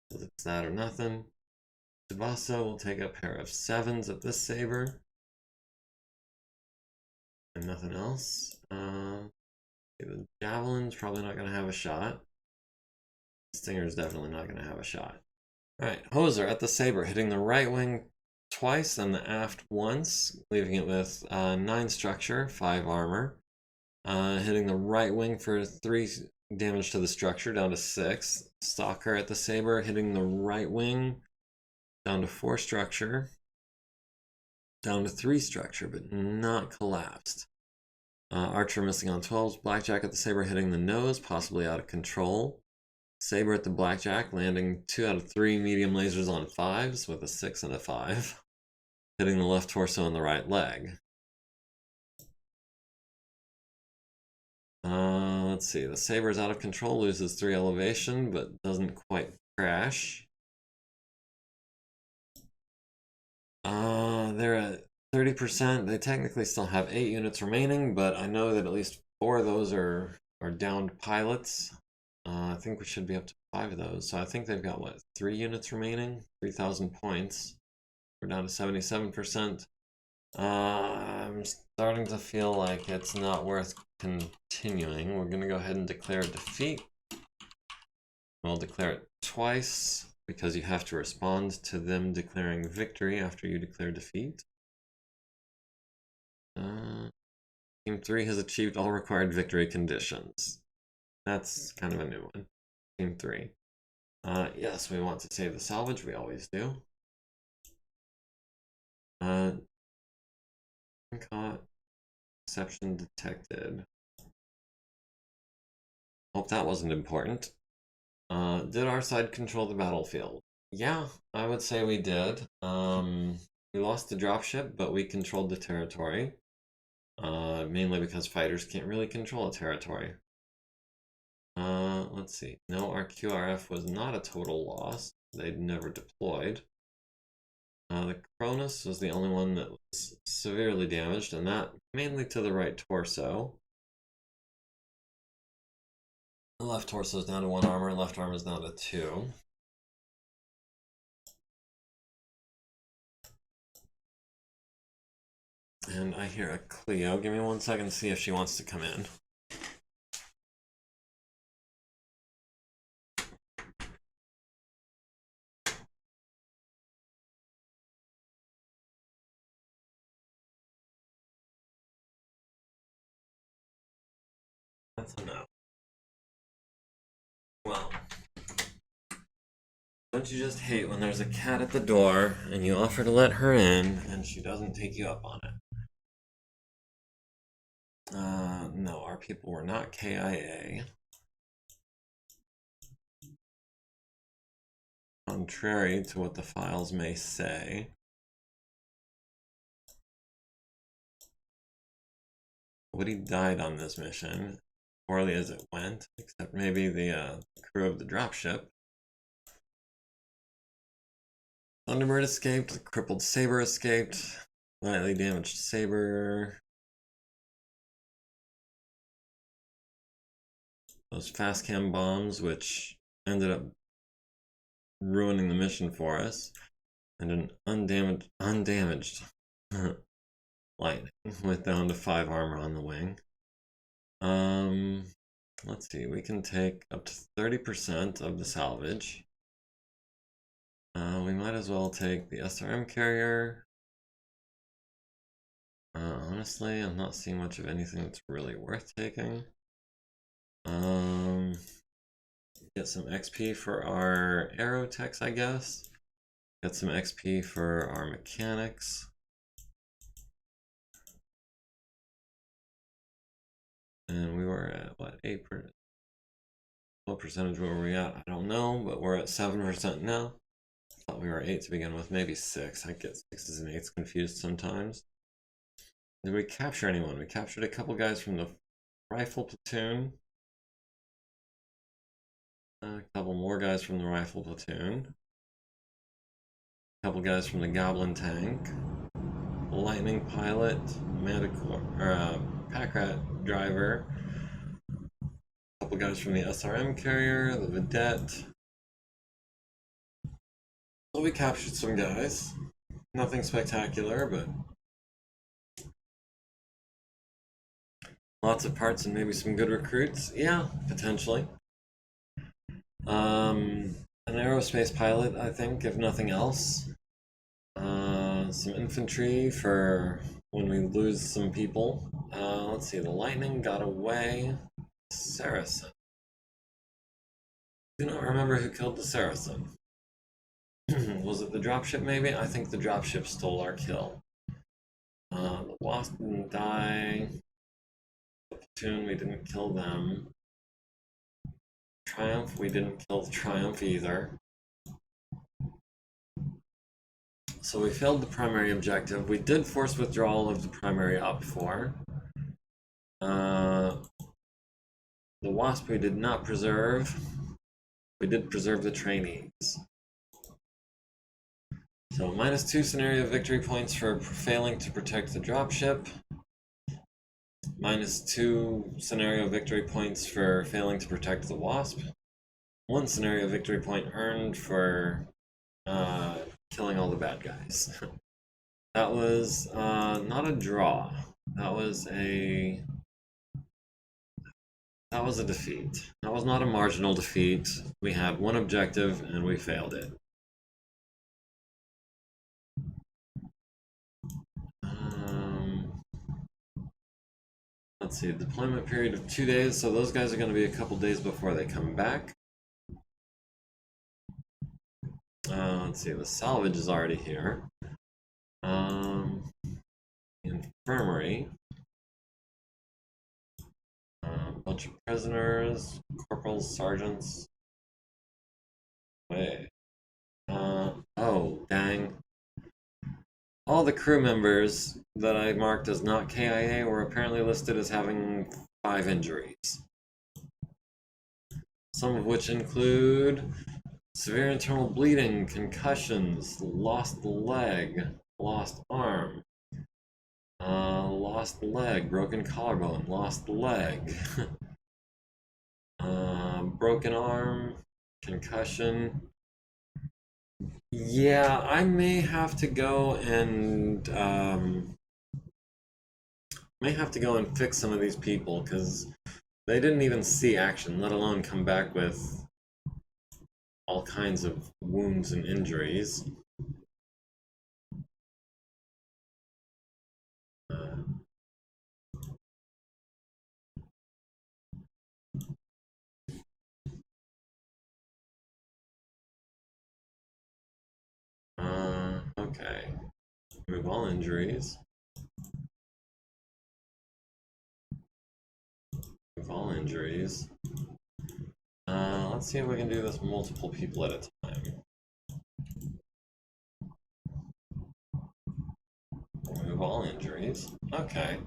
Because it's that or nothing. Tsubasa will take a pair of 7s at this saber. And nothing else. The Javelin's probably not going to have a shot. Stinger's definitely not going to have a shot. Alright, Hoser at the saber, hitting the right wing twice and the aft once, leaving it with 9 structure, 5 armor. Hitting the right wing for 3 damage to the structure, down to 6. Stalker at the saber, hitting the right wing, down to 4 structure, down to 3 structure, but not collapsed. Archer missing on 12s. Blackjack at the saber, hitting the nose, possibly out of control. Saber at the Blackjack, landing 2 out of 3 medium lasers on 5s with a 6 and a 5. Hitting the left torso and the right leg. Let's see, the Saber is out of control, loses 3 elevation, but doesn't quite crash. They're at 30%. They technically still have 8 units remaining, but I know that at least 4 of those are downed pilots. I think we should be up to 5 of those. So I think they've got, what, 3 units remaining? 3,000 points. We're down to 77%. I'm starting to feel like it's not worth continuing. We're going to go ahead and declare defeat. We'll declare it twice because you have to respond to them declaring victory after you declare defeat. Team 3 has achieved all required victory conditions. That's kind of a new one. Team 3. Yes, we want to save the salvage. We always do. Caught. Exception detected. Hope that wasn't important. Did our side control the battlefield? Yeah, I would say we did. We lost the dropship, but we controlled the territory. Mainly because fighters can't really control a territory. Let's see. No, our QRF was not a total loss. They'd never deployed. The Cronus was the only one that was severely damaged, and that mainly to the right torso. The left torso is down to 1 armor, left armor is down to 2. And I hear a Cleo. Give me 1 second to see if she wants to come in. That's a no. Well, don't you just hate when there's a cat at the door and you offer to let her in and she doesn't take you up on it? No, our people were not KIA. Contrary to what the files may say. Woody died on this mission, poorly as it went, except maybe the crew of the dropship. Thunderbird escaped, the crippled Saber escaped, lightly damaged Saber. Those fast cam bombs, which ended up ruining the mission for us, and an undamaged lightning with down to 5 armor on the wing. Let's see, we can take up to 30% of the salvage. We might as well take the SRM carrier. Honestly, I'm not seeing much of anything that's really worth taking. Get some XP for our aerotechs, I guess. Get some XP for our mechanics. And we were at, what, 8%? What percentage were we at? I don't know, but we're at 7% now. I thought we were 8 to begin with, maybe 6. I get 6s and 8s confused sometimes. Did we capture anyone? We captured a couple guys from the rifle platoon. A couple more guys from the rifle platoon. A couple guys from the goblin tank. Lightning pilot, pack rat driver. A couple guys from the SRM carrier, the vedette. So we captured some guys. Nothing spectacular, but lots of parts and maybe some good recruits. Yeah, potentially. An aerospace pilot, I think, if nothing else. Some infantry for when we lose some people. Let's see, the lightning got away. Saracen. I do not remember who killed the Saracen. Was it the dropship maybe? I think the dropship stole our kill. The Wasp didn't die. The platoon, we didn't kill them. Triumph, we didn't kill the Triumph either. So we failed the primary objective. We did force withdrawal of the primary op 4. The Wasp we did not preserve. We did preserve the trainees. So -2 scenario victory points for failing to protect the dropship. -2 scenario victory points for failing to protect the Wasp. 1 scenario victory point earned for killing all the bad guys. That was not a draw. That was a defeat. That was not a marginal defeat. We had one objective and we failed it. Let's see, deployment period of 2 days, so those guys are going to be a couple days before they come back. Let's see, the salvage is already here. Infirmary. Bunch of prisoners, corporals, sergeants. Wait. Oh, dang. All the crew members that I marked as not KIA were apparently listed as having 5 injuries. Some of which include severe internal bleeding, concussions, lost leg, lost arm, lost leg, broken collarbone, lost leg, broken arm, concussion. Yeah, I may have to go and fix some of these people because they didn't even see action, let alone come back with all kinds of wounds and injuries. Okay. Remove all injuries. Remove all injuries. Let's see if we can do this multiple people at a time. Remove all injuries. Okay.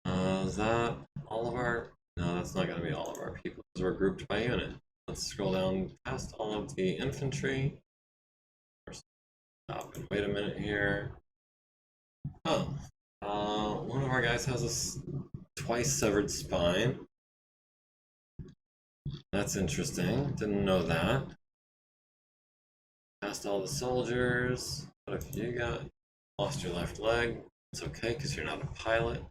Is that all of our... No, that's not going to be all of our people because we're grouped by unit. Let's scroll down past all of the infantry. Stop and wait a minute here. Oh. One of our guys has a twice severed spine. That's interesting. Didn't know that. Past all the soldiers. What if you got lost your left leg? It's okay because you're not a pilot.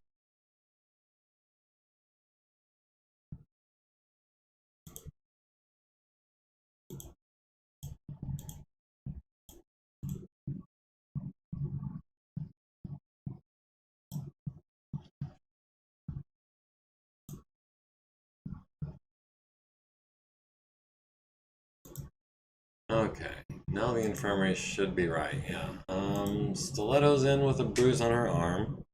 Okay, now the infirmary should be right, yeah. Stiletto's in with a bruise on her arm.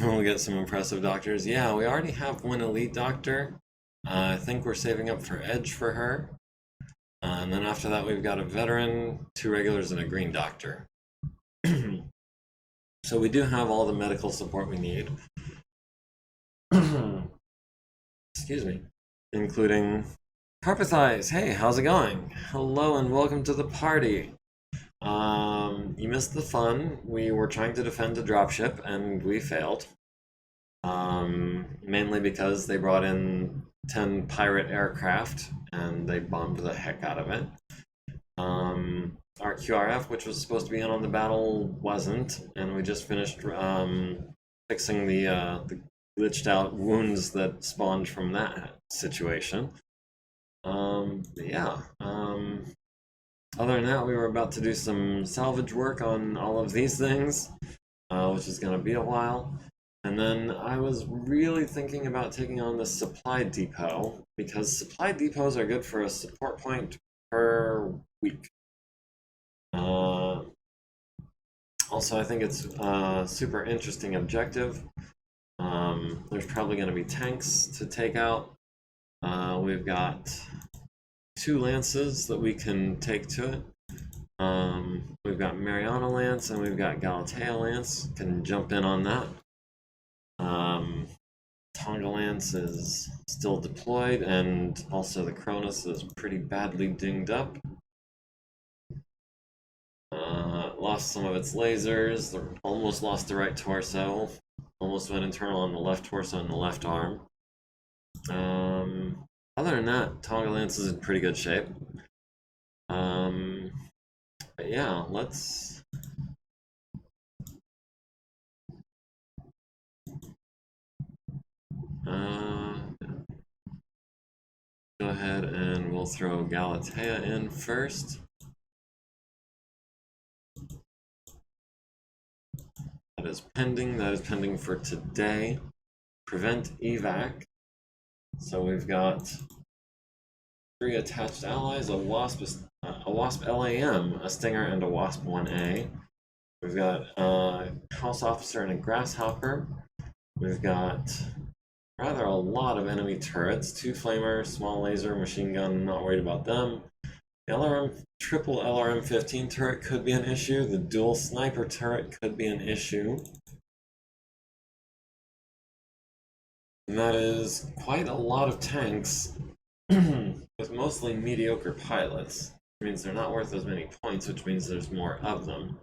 We'll get some impressive doctors. Yeah, we already have 1 elite doctor. I think we're saving up for Edge for her. And then after that, we've got a veteran, 2 regulars, and a green doctor. So we do have all the medical support we need. Excuse me. Including Carpathize. Hey, how's it going? Hello and welcome to the party. You missed the fun. We were trying to defend a dropship and we failed. Mainly because they brought in 10 pirate aircraft and they bombed the heck out of it. our QRF, which was supposed to be in on the battle, wasn't, and we just finished fixing the glitched out wounds that spawned from that situation. Yeah. Other than that, we were about to do some salvage work on all of these things, which is going to be a while. And then I was really thinking about taking on the supply depot, because supply depots are good for a support point per week. Also, I think it's a super interesting objective. There's probably going to be tanks to take out. We've got 2 lances that we can take to it. We've got Mariana Lance and we've got Galatea Lance. Can jump in on that. Tonga Lance is still deployed, and also the Cronus is pretty badly dinged up. Lost some of its lasers, almost lost the right torso, almost went internal on the left torso and the left arm. Other than that, Tonga Lance is in pretty good shape. But yeah, let's go ahead and we'll throw Galatea in first. That is pending for today. Prevent evac. So we've got 3 attached allies, a Wasp LAM, a Stinger, and a Wasp 1A. We've got a House Officer and a Grasshopper. We've got rather a lot of enemy turrets, 2 Flamer, small laser, machine gun, not worried about them. The triple LRM-15 turret could be an issue. The dual sniper turret could be an issue. And that is quite a lot of tanks with mostly mediocre pilots. Which means they're not worth as many points, which means there's more of them.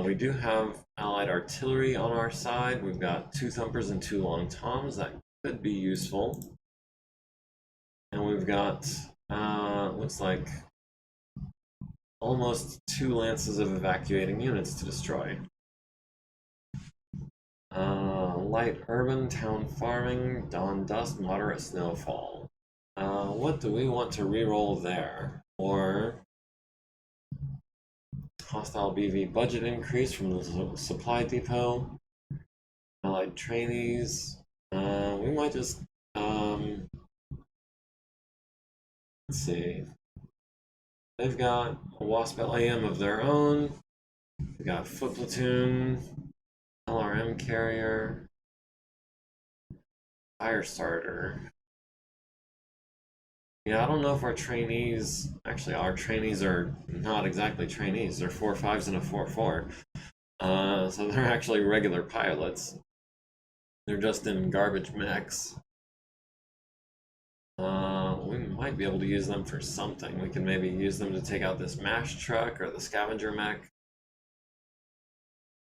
We do have allied artillery on our side. We've got 2 Thumpers and 2 Long Toms. That could be useful. And we've got, looks like, almost 2 lances of evacuating units to destroy. Light urban, town farming, dawn dust, moderate snowfall. What do we want to reroll there? Or hostile BV budget increase from the supply depot, allied trainees. We might just let's see. They've got a Wasp LAM of their own. We've got foot platoon, LRM carrier, fire starter. Yeah, I don't know if our trainees, actually our trainees are not exactly trainees, they're 4.5s and a 4.4. So they're actually regular pilots. They're just in garbage mechs. We might be able to use them for something. We can maybe use them to take out this MASH truck or the scavenger mech.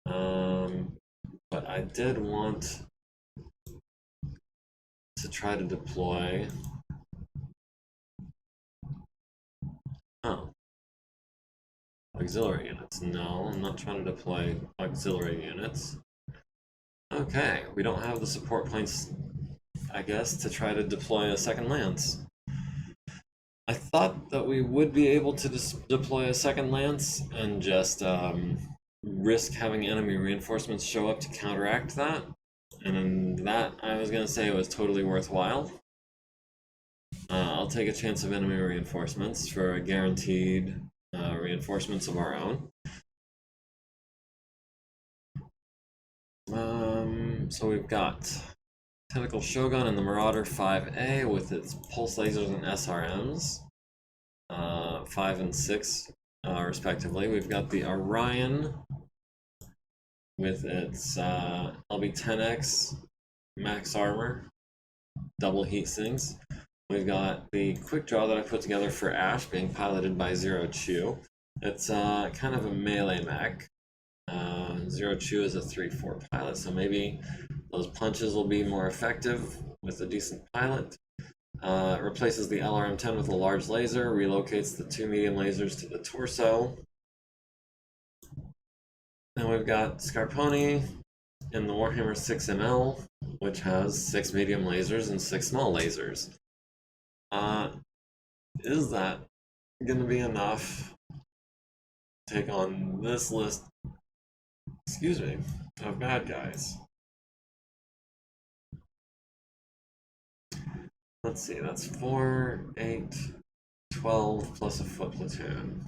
But I did want to try to deploy. Oh. Auxiliary units. No, I'm not trying to deploy auxiliary units. Okay, we don't have the support points, I guess, to try to deploy a second lance. I thought that we would be able to deploy a second lance and just risk having enemy reinforcements show up to counteract that. And that, I was going to say, was totally worthwhile. I'll take a chance of enemy reinforcements for a guaranteed reinforcements of our own. So we've got Tentacle Shogun and the Marauder 5A with its pulse lasers and SRMs, 5 and 6 respectively. We've got the Orion with its LB-10X max armor, double heat sinks. We've got the quick draw that I put together for Ash being piloted by Zero Chew. It's kind of a melee mech. Zero Chew is a 3-4 pilot, so maybe those punches will be more effective with a decent pilot. It replaces the LRM-10 with a large laser, relocates the 2 medium lasers to the torso. Then we've got Scarponi in the Warhammer 6ML, which has 6 medium lasers and 6 small lasers. Is that going to be enough to take on this list, excuse me, of bad guys? Let's see, that's 4, 8, 12 plus a foot platoon.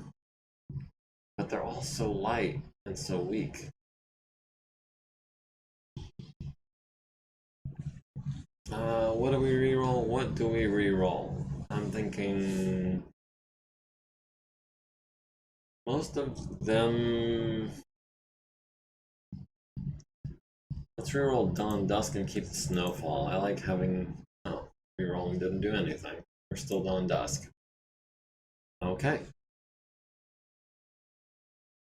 But they're all so light and so weak. What do we reroll? What do we reroll? I'm thinking most of them. Let's reroll Dawn Dusk and keep the Snowfall. I like having. Oh, rerolling didn't do anything. We're still Dawn Dusk. Okay.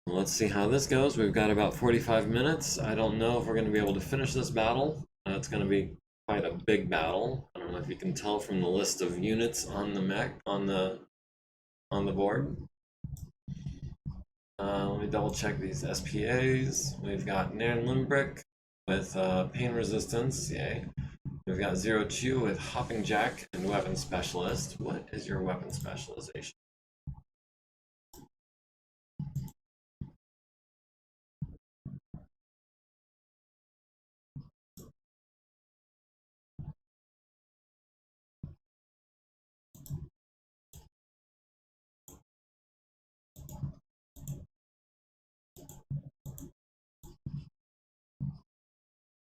Let's see how this goes. We've got about 45 minutes. I don't know if we're going to be able to finish this battle. It's going to be quite a big battle. I don't know if you can tell from the list of units on the mech on the board. Let me double check these SPAs. We've got Nairn Limbrick with pain resistance, yay. We've got Zero Chew with Hopping Jack and Weapon Specialist. What is your weapon specialization?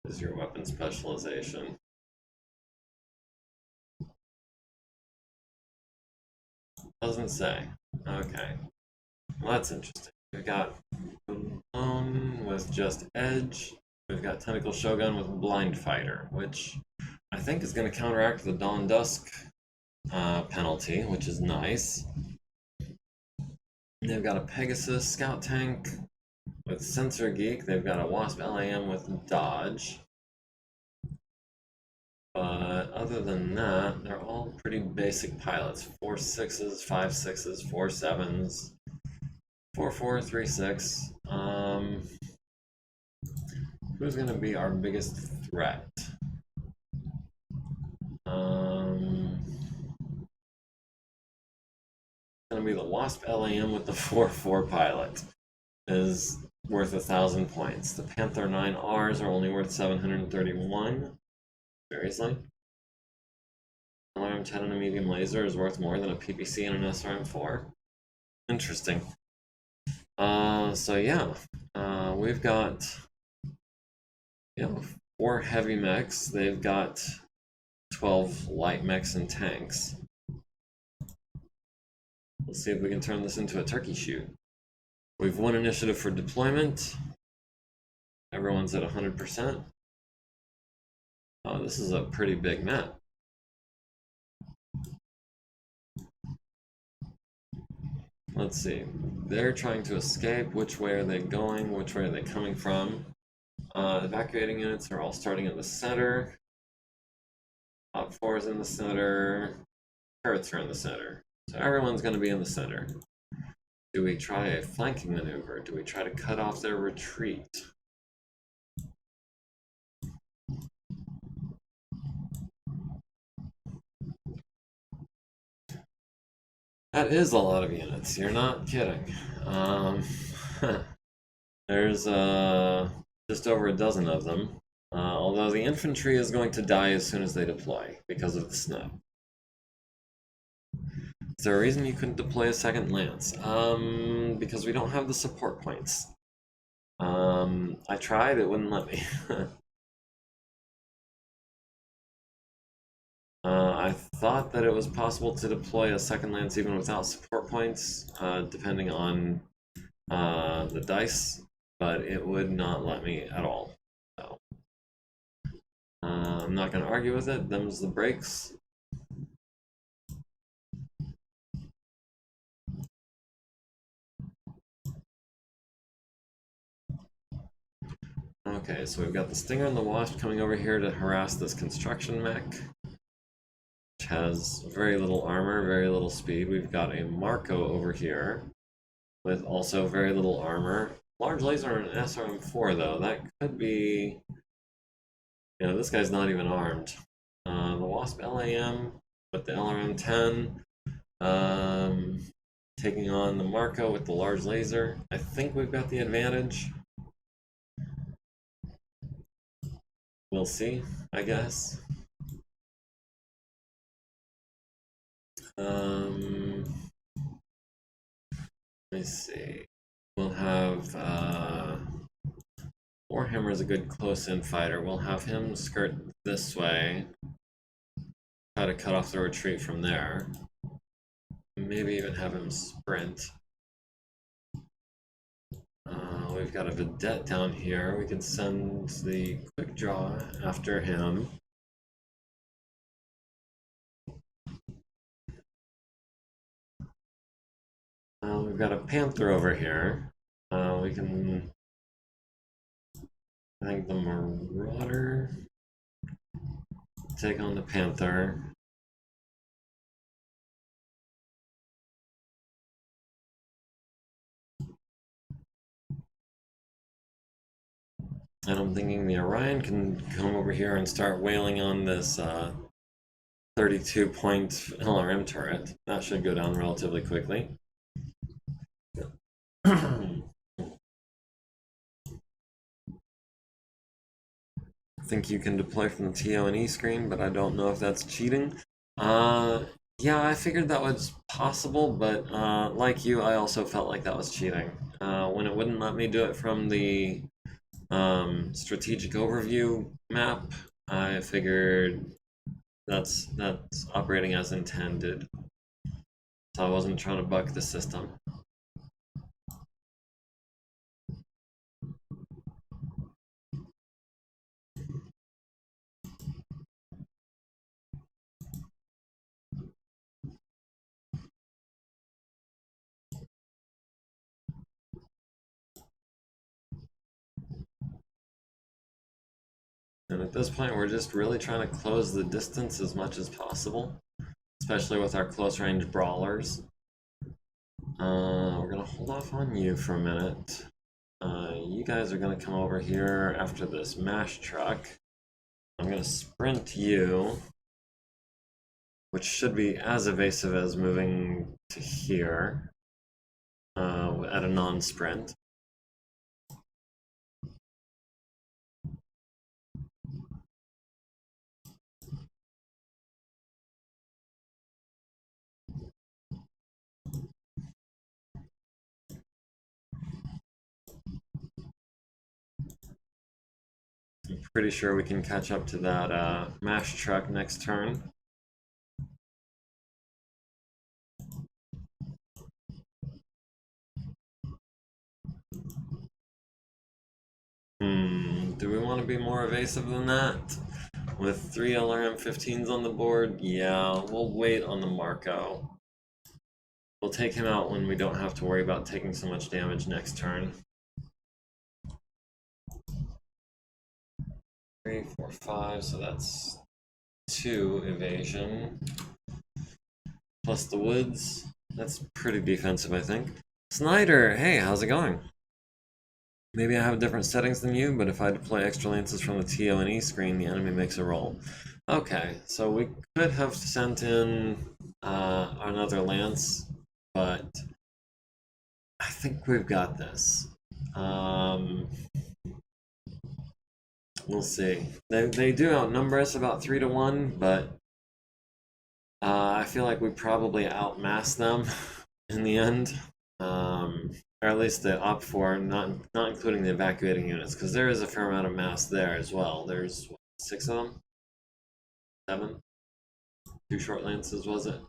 What is your weapon specialization? Doesn't say. Okay. Well, that's interesting. We've got Bone with just Edge. We've got Tentacle Shogun with Blind Fighter, which I think is going to counteract the Dawn Dusk penalty, which is nice. They've got a Pegasus Scout Tank with Sensor Geek. They've got a Wasp LAM with Dodge. But other than that, they're all pretty basic pilots. 4 6s, 5 6s, 4 7s, 4 4, 3 6. Who's going to be our biggest threat? Going to be the Wasp LAM with the 4-4 pilot. Is worth 1,000 points. The Panther 9Rs are only worth 731. Seriously? LRM-10 and a medium laser is worth more than a PPC and an SRM-4? Interesting. So yeah, we've got 4 heavy mechs. They've got 12 light mechs and tanks. Let's see if we can turn this into a turkey shoot. We've won initiative for deployment. Everyone's at 100%. Oh, this is a pretty big map. Let's see. They're trying to escape. Which way are they going? Which way are they coming from? Evacuating units are all starting in the center. Top 4 is in the center. Turrets are in the center. So everyone's going to be in the center. Do we try a flanking maneuver? Do we try to cut off their retreat? That is a lot of units. You're not kidding. There's just over a dozen of them. Although the infantry is going to die as soon as they deploy because of the snow. Is there a reason you couldn't deploy a second lance? Because we don't have the support points. I tried, it wouldn't let me. I thought that it was possible to deploy a second lance even without support points, depending on the dice, but it would not let me at all. So I'm not going to argue with it. Them's the breaks. Okay, so we've got the Stinger and the Wasp coming over here to harass this construction mech, which has very little armor, very little speed. We've got a Marco over here with also very little armor. Large laser and an SRM4 though, that could be... Yeah, this guy's not even armed. The Wasp LAM with the LRM-10, taking on the Marco with the large laser. I think we've got the advantage. We'll see, I guess. Let me see. We'll have Warhammer is a good close-in fighter. We'll have him skirt this way, try to cut off the retreat from there. Maybe even have him sprint. We've got a Vedette down here. We can send the quick draw after him. We've got a Panther over here. We can... I think the Marauder take on the Panther. And I'm thinking the Orion can come over here and start wailing on this 32-point LRM turret. That should go down relatively quickly. I think you can deploy from the TO&E screen, but I don't know if that's cheating. Yeah, I figured that was possible, but like you, I also felt like that was cheating. When it wouldn't let me do it from the strategic overview map, I figured that's operating as intended. So I wasn't trying to buck the system. And at this point, we're just really trying to close the distance as much as possible, especially with our close-range brawlers. We're gonna hold off on you for a minute. You guys are gonna come over here after this MASH truck. I'm gonna sprint you, which should be as evasive as moving to here at a non-sprint. I'm pretty sure we can catch up to that MASH truck next turn. Do we want to be more evasive than that? With 3 LRM-15s on the board? Yeah, we'll wait on the Marco. We'll take him out when we don't have to worry about taking so much damage next turn. 3, 4, 5, so that's 2 evasion. Plus the woods. That's pretty defensive, I think. Snyder, hey, how's it going? Maybe I have different settings than you, but if I deploy extra lances from the TO&E screen, the enemy makes a roll. Okay, so we could have sent in another lance, but I think we've got this. We'll see. They do outnumber us about 3 to 1, but I feel like we probably outmass them in the end. Or at least the OP4, not including the evacuating units, because there is a fair amount of mass there as well. There's what, 6 of them? 7? 2 short lances, was it?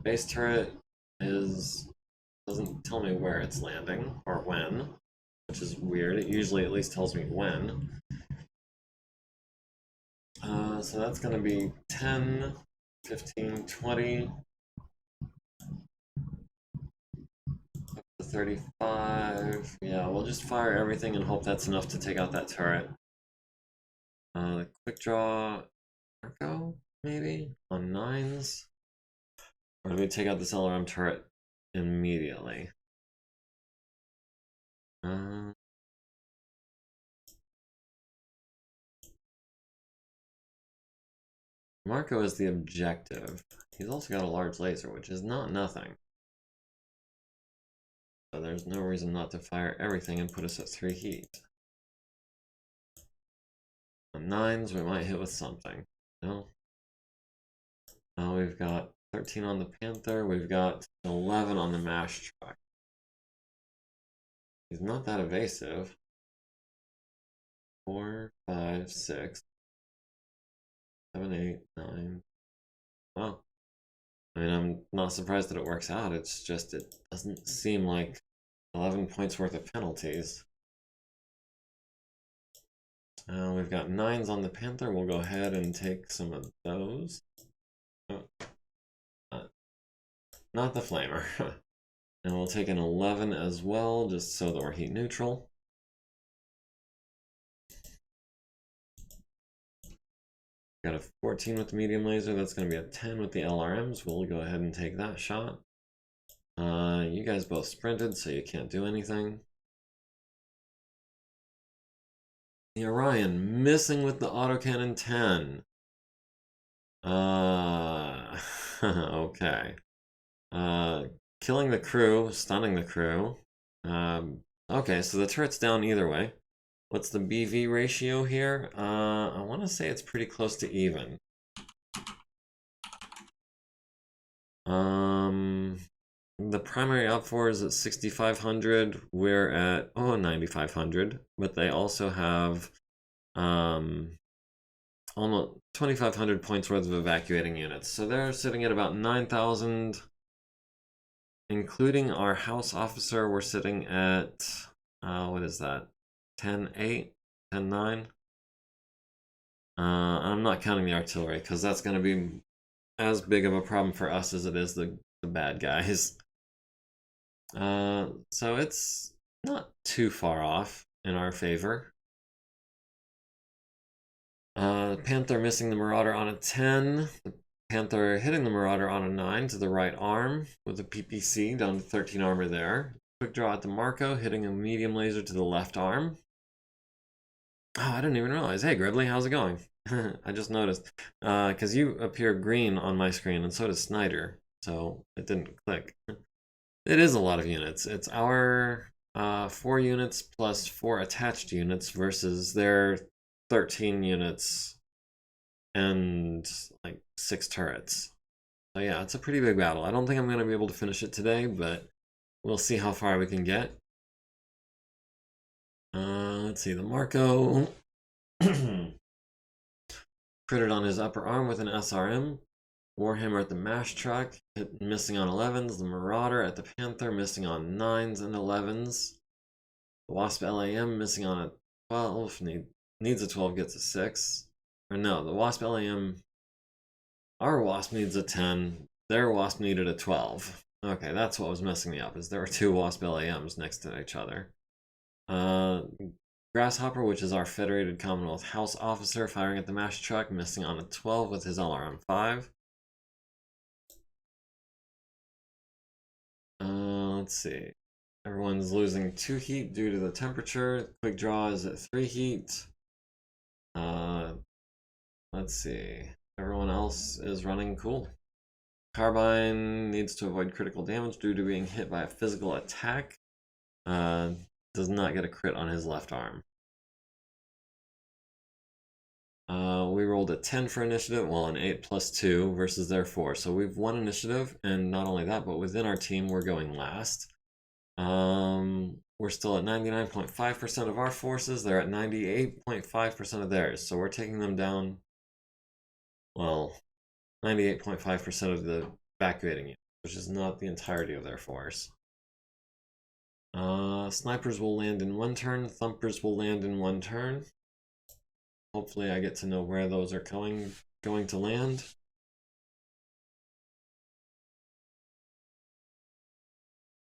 Base turret doesn't tell me where it's landing or when, which is weird. It usually at least tells me when. So that's going to be 10, 15, 20, 35. Yeah, we'll just fire everything and hope that's enough to take out that turret. Quick draw. Marco? maybe on 9s? Or do we take out this LRM turret immediately? Marco is the objective. He's also got a large laser, which is not nothing. So there's no reason not to fire everything and put us at 3 heat. On 9s, we might hit with something. No? Now we've got 13 on the Panther. We've got 11 on the MASH truck. He's not that evasive. 4, 5, 6, 7, 8, 9. Well, I mean, I'm not surprised that it works out. It's just, it doesn't seem like 11 points worth of penalties. We've got 9s on the Panther. We'll go ahead and take some of those. Oh, not the Flamer. And we'll take an 11 as well, just so that we're heat neutral. Got a 14 with the medium laser. That's going to be a 10 with the LRMs. We'll go ahead and take that shot. You guys both sprinted, so you can't do anything. The Orion missing with the autocannon 10. Okay. Killing the crew, stunning the crew. Okay, so the turret's down either way. What's the BV ratio here? I want to say it's pretty close to even. The primary outfor is at 6,500. We're at 9,500, but they also have almost 2,500 points worth of evacuating units. So they're sitting at about 9,000. Including our house officer, we're sitting at, what is that? 10-8, 10-9. I'm not counting the artillery because that's going to be as big of a problem for us as it is the bad guys. So it's not too far off in our favor. Panther missing the Marauder on a 10. The Panther hitting the Marauder on a 9 to the right arm with a PPC down to 13 armor there. Quick draw at the Marco, hitting a medium laser to the left arm. Oh, I didn't even realize. Hey, Gribbly, how's it going? I just noticed. Because you appear green on my screen, and so does Snyder. So it didn't click. It is a lot of units. It's our 4 units plus 4 attached units versus their 13 units and like 6 turrets. So yeah, it's a pretty big battle. I don't think I'm going to be able to finish it today, but we'll see how far we can get. Let's see, the Marco critted on his upper arm with an SRM. Warhammer at the MASH truck, missing on 11s. The Marauder at the Panther, missing on 9s and 11s. The Wasp LAM missing on a 12, needs a 12, gets a 6. Or no, the Wasp LAM, our Wasp needs a 10, their Wasp needed a 12. Okay, that's what was messing me up, is there were 2 Wasp LAMs next to each other. Grasshopper, which is our Federated Commonwealth House officer, firing at the MASH truck, missing on a 12 with his LRM 5. Let's see. Everyone's losing 2 heat due to the temperature. Quick draw is at 3 heat. Let's see. Everyone else is running cool. Carbine needs to avoid critical damage due to being hit by a physical attack. Does not get a crit on his left arm. We rolled a 10 for initiative, well, an 8 plus 2 versus their 4. So we've won initiative, and not only that, but within our team, we're going last. We're still at 99.5% of our forces. They're at 98.5% of theirs. So we're taking them down, well, 98.5% of the evacuating unit, which is not the entirety of their force. Snipers will land in 1 turn. Thumpers will land in 1 turn. Hopefully I get to know where those are going to land.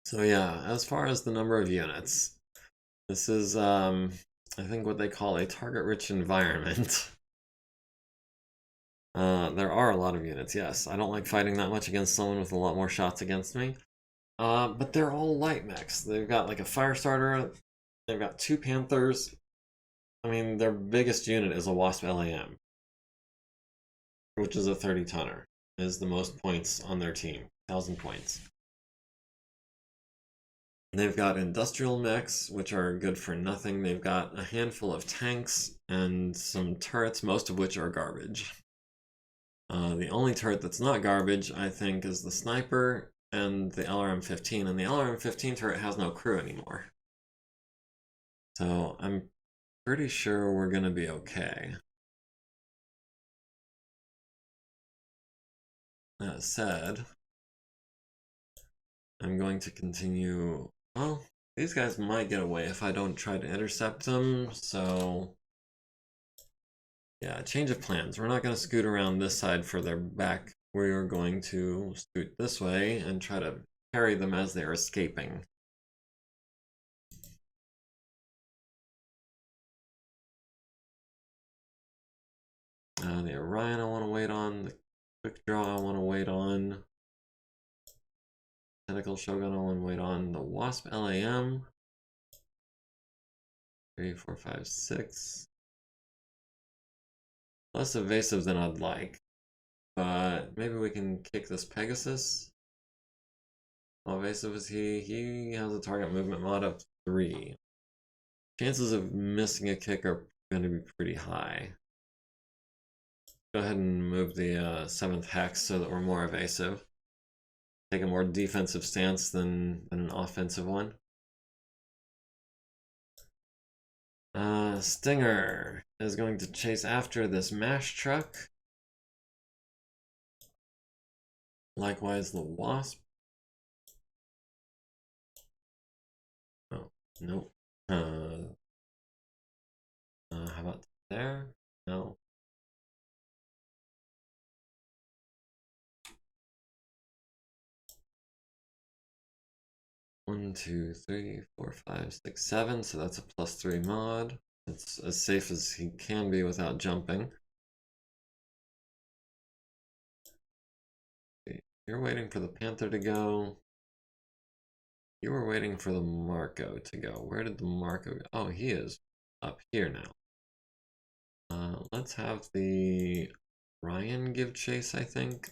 So yeah, as far as the number of units, this is, I think what they call a target-rich environment. There are a lot of units, yes. I don't like fighting that much against someone with a lot more shots against me. But they're all light mechs. They've got like a fire starter. They've got 2 Panthers. I mean, their biggest unit is a Wasp LAM, which is a 30-tonner. Is the most points on their team, 1,000 points. They've got industrial mechs, which are good for nothing. They've got a handful of tanks and some turrets, most of which are garbage. The only turret that's not garbage, I think, is the sniper and the LRM-15, and the LRM-15 turret has no crew anymore. So I'm pretty sure we're gonna be okay. That said, I'm going to continue. Well, these guys might get away if I don't try to intercept them, so yeah, change of plans. We're not going to scoot around this side for their back. We are going to scoot this way and try to parry them as they're escaping. The Orion I want to wait on. The Quick Draw I want to wait on. Tentacle Shogun I want to wait on. The Wasp LAM. 3, 4, 5, 6. Less evasive than I'd like. But maybe we can kick this Pegasus. How evasive is he? He has a target movement mod of 3. Chances of missing a kick are going to be pretty high. Go ahead and move the 7th hex so that we're more evasive. Take a more defensive stance than an offensive one. Stinger is going to chase after this MASH truck. Likewise, the Wasp. Oh, nope. How about there? No. One, 2, 3, 4, 5, 6, 7. So that's a +3 mod. It's as safe as he can be without jumping. You're waiting for the Panther to go. You were waiting for the Marco to go. Where did the Marco go? Oh, he is up here now. Let's have the Ryan give chase, I think.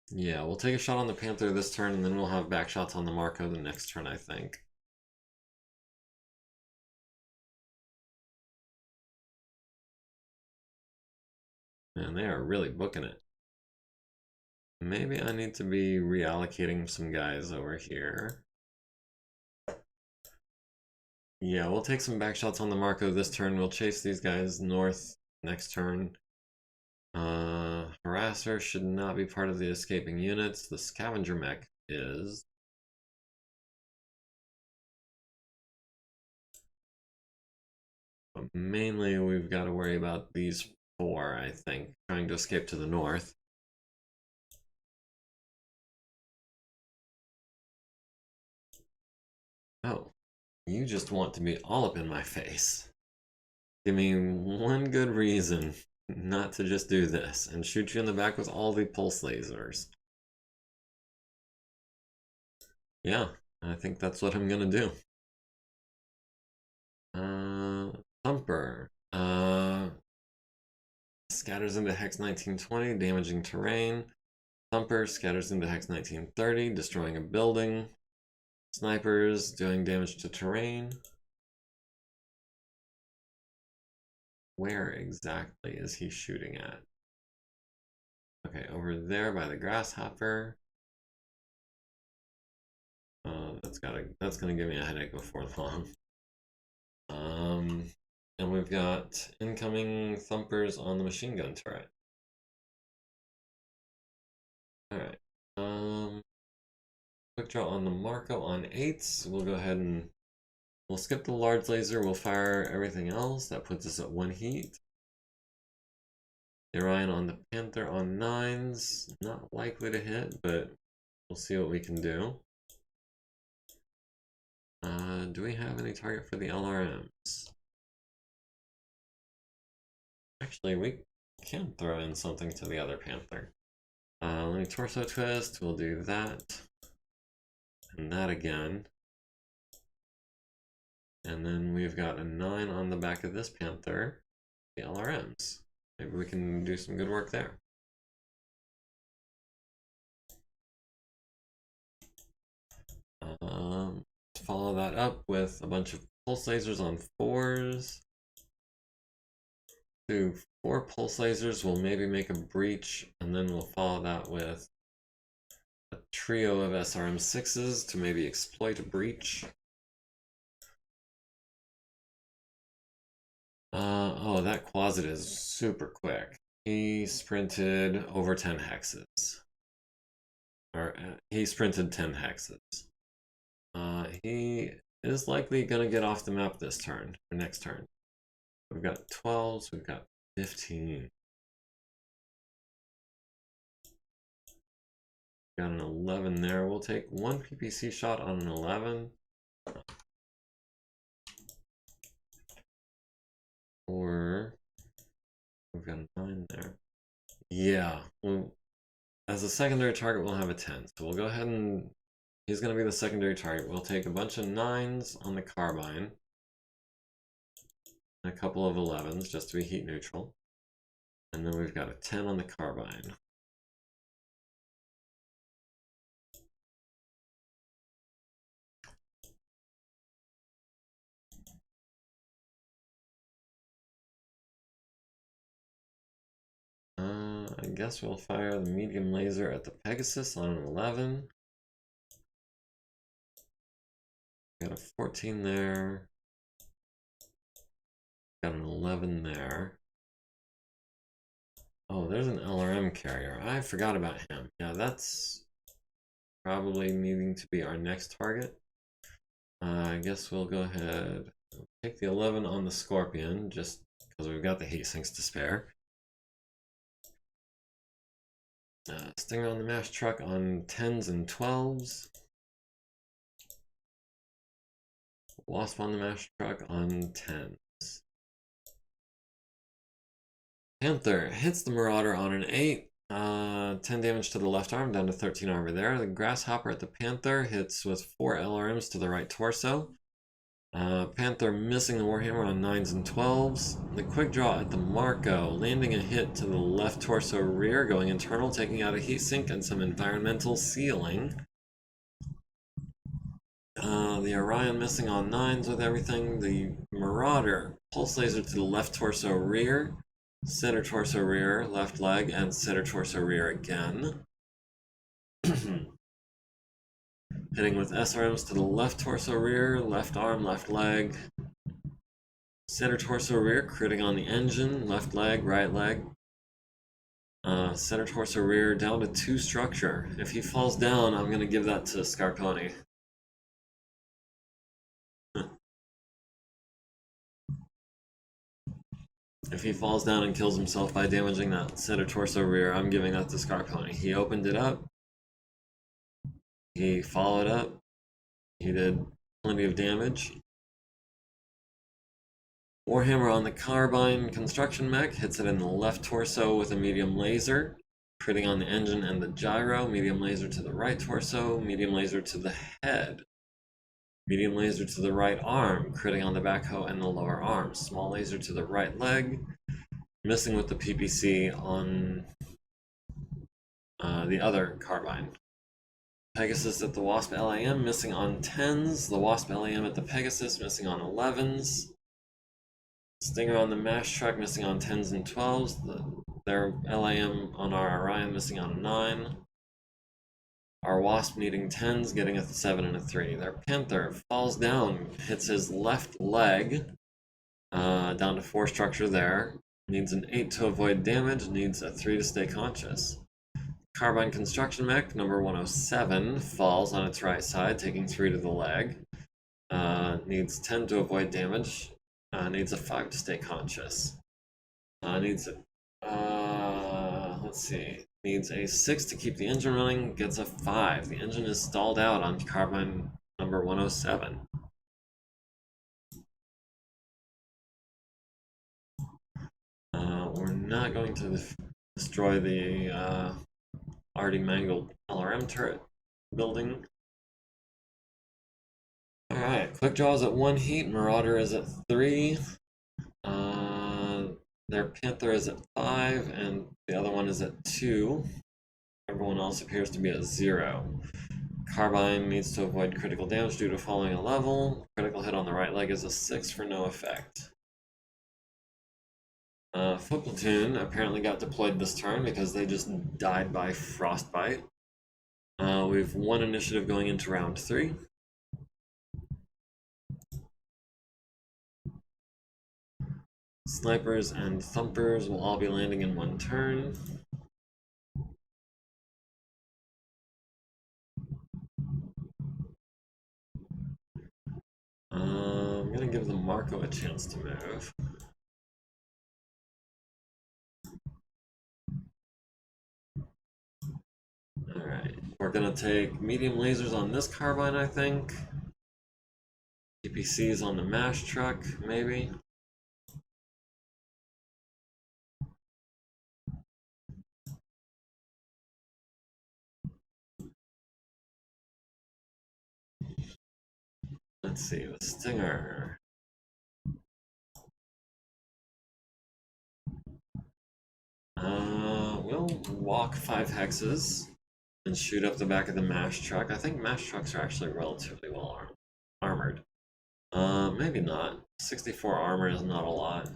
Yeah, we'll take a shot on the Panther this turn, and then we'll have back shots on the Marco the next turn, I think. Man, they are really booking it. Maybe I need to be reallocating some guys over here. Yeah, we'll take some back shots on the Marco this turn. We'll chase these guys north next turn. Harasser should not be part of the escaping units. The Scavenger Mech is. But mainly we've got to worry about these 4, I think, trying to escape to the north. Oh, you just want to be all up in my face. Give me one good reason not to just do this and shoot you in the back with all the pulse lasers. Yeah, I think that's what I'm gonna do. Thumper. Scatters into Hex 1920, damaging terrain. Thumper scatters into Hex 1930, destroying a building. Snipers doing damage to terrain. Where exactly is he shooting at? Okay, over there by the grasshopper. That's gonna give me a headache before long. And we've got incoming thumpers on the machine gun turret. Alright. Quick draw on the Marco on 8s. We'll go ahead and we'll skip the large laser, we'll fire everything else. That puts us at 1 heat. The Orion on the Panther on 9s. Not likely to hit, but we'll see what we can do. Do we have any target for the LRMs? Actually, we can throw in something to the other Panther. Let me torso twist. We'll do that. And that again. And then we've got a 9 on the back of this Panther. The LRMs. Maybe we can do some good work there. Follow that up with a bunch of pulse lasers on 4s. Do 4 pulse lasers, we'll maybe make a breach, and then we'll follow that with a trio of SRM6s to maybe exploit a breach. Oh, that Quasit is super quick. He sprinted over 10 hexes. Or he sprinted 10 hexes. He is likely going to get off the map this turn, or next turn. We've got 12s, we've got 15. Got an 11 there. We'll take 1 PPC shot on an 11. Or we've got a 9 there. Yeah, well, as a secondary target, we'll have a 10. So we'll go ahead and he's going to be the secondary target. We'll take a bunch of 9s on the carbine. And a couple of 11s just to be heat neutral. And then we've got a 10 on the carbine. I guess we'll fire the medium laser at the Pegasus on an 11. Got a 14 there. Got an 11 there. Oh, there's an LRM carrier. I forgot about him. Yeah, that's probably needing to be our next target. I guess we'll go ahead and take the 11 on the Scorpion, just because we've got the heat sinks to spare. Stinger on the mash truck on 10s and 12s. Wasp on the mash truck on 10s. Panther hits the Marauder on an 8. 10 damage to the left arm, down to 13 armor there. The Grasshopper at the Panther hits with 4 LRMs to the right torso. Panther missing the Warhammer on 9s and 12s. The quick draw at the Marco, landing a hit to the left torso rear, going internal, taking out a heatsink and some environmental sealing. The Orion missing on 9s with everything. The Marauder, pulse laser to the left torso rear, center torso rear, left leg, and center torso rear again. Hitting with SRMs to the left torso rear, left arm, left leg. Center torso rear, critting on the engine, left leg, right leg. Center torso rear, down to 2 structure. If he falls down, I'm going to give that to Scarponi. If he falls down and kills himself by damaging that center torso rear, I'm giving that to Scarponi. He opened it up. He followed up. He did plenty of damage. Warhammer on the carbine construction mech hits it in the left torso with a medium laser, critting on the engine and the gyro. Medium laser to the right torso, medium laser to the head. Medium laser to the right arm, critting on the backhoe and the lower arm. Small laser to the right leg, missing with the PPC on the other carbine. Pegasus at the Wasp LAM, missing on 10s. The Wasp LAM at the Pegasus, missing on 11s. Stinger on the mash truck, missing on 10s and 12s. Their LAM on our Orion, missing on a 9. Our Wasp needing 10s, getting a 7 and a 3. Their Panther falls down, hits his left leg, down to 4 structure there. Needs an 8 to avoid damage, needs a 3 to stay conscious. Carbine construction mech, number 107, falls on its right side, taking 3 to the leg. Needs 10 to avoid damage, needs a 5 to stay conscious. Needs let's see. Needs a 6 to keep the engine running, gets a 5. The engine is stalled out on carbine number 107. not going to destroy the already mangled LRM turret building. Alright, Quick Draw is at 1 heat, Marauder is at 3. Their Panther is at 5, and the other one is at 2. Everyone else appears to be at 0. Carbine needs to avoid critical damage due to falling a level. Critical hit on the right leg is a 6 for no effect. Foot Platoon apparently got deployed this turn because they just died by Frostbite. We've 1 initiative going into round 3. Snipers and Thumpers will all be landing in 1 turn. I'm gonna give the Marco a chance to move. Alright, we're gonna take medium lasers on this carbine, I think. TPCs on the MASH truck, maybe. Let's see, the Stinger. We'll walk 5 hexes and shoot up the back of the MASH truck. I think MASH trucks are actually relatively well armored. Maybe not. 64 armor is not a lot.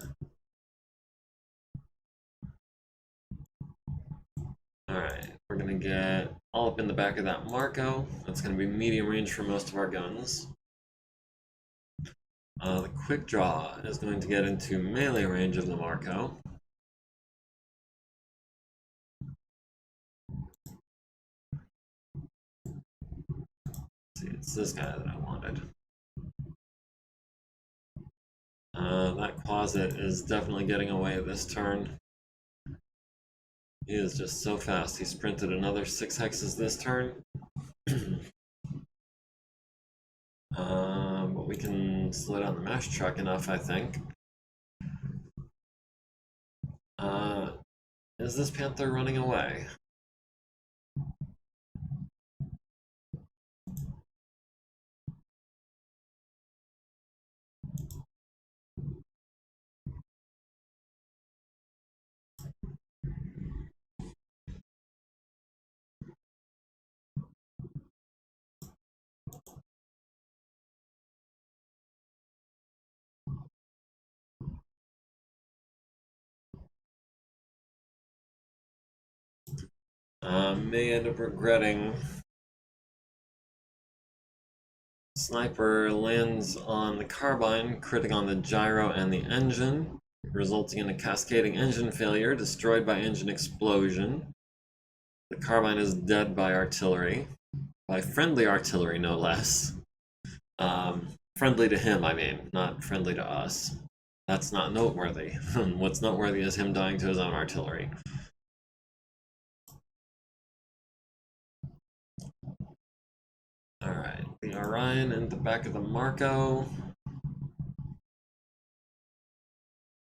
Alright, we're gonna get all up in the back of that Marco. That's gonna be medium range for most of our guns. The Quick Draw is going to get into melee range of the Marco. Let's see, it's this guy that I wanted. That Closet is definitely getting away this turn. He is just so fast. He sprinted another 6 hexes this turn. But we can slow down the MASH truck enough, I think. Is this Panther running away? May end up regretting. Sniper lands on the carbine, critting on the gyro and the engine, resulting in a cascading engine failure, destroyed by engine explosion. The carbine is dead by artillery. By friendly artillery, no less. Friendly to him, I mean, not friendly to us. That's not noteworthy. What's noteworthy is him dying to his own artillery. Alright, the Orion in the back of the Marco.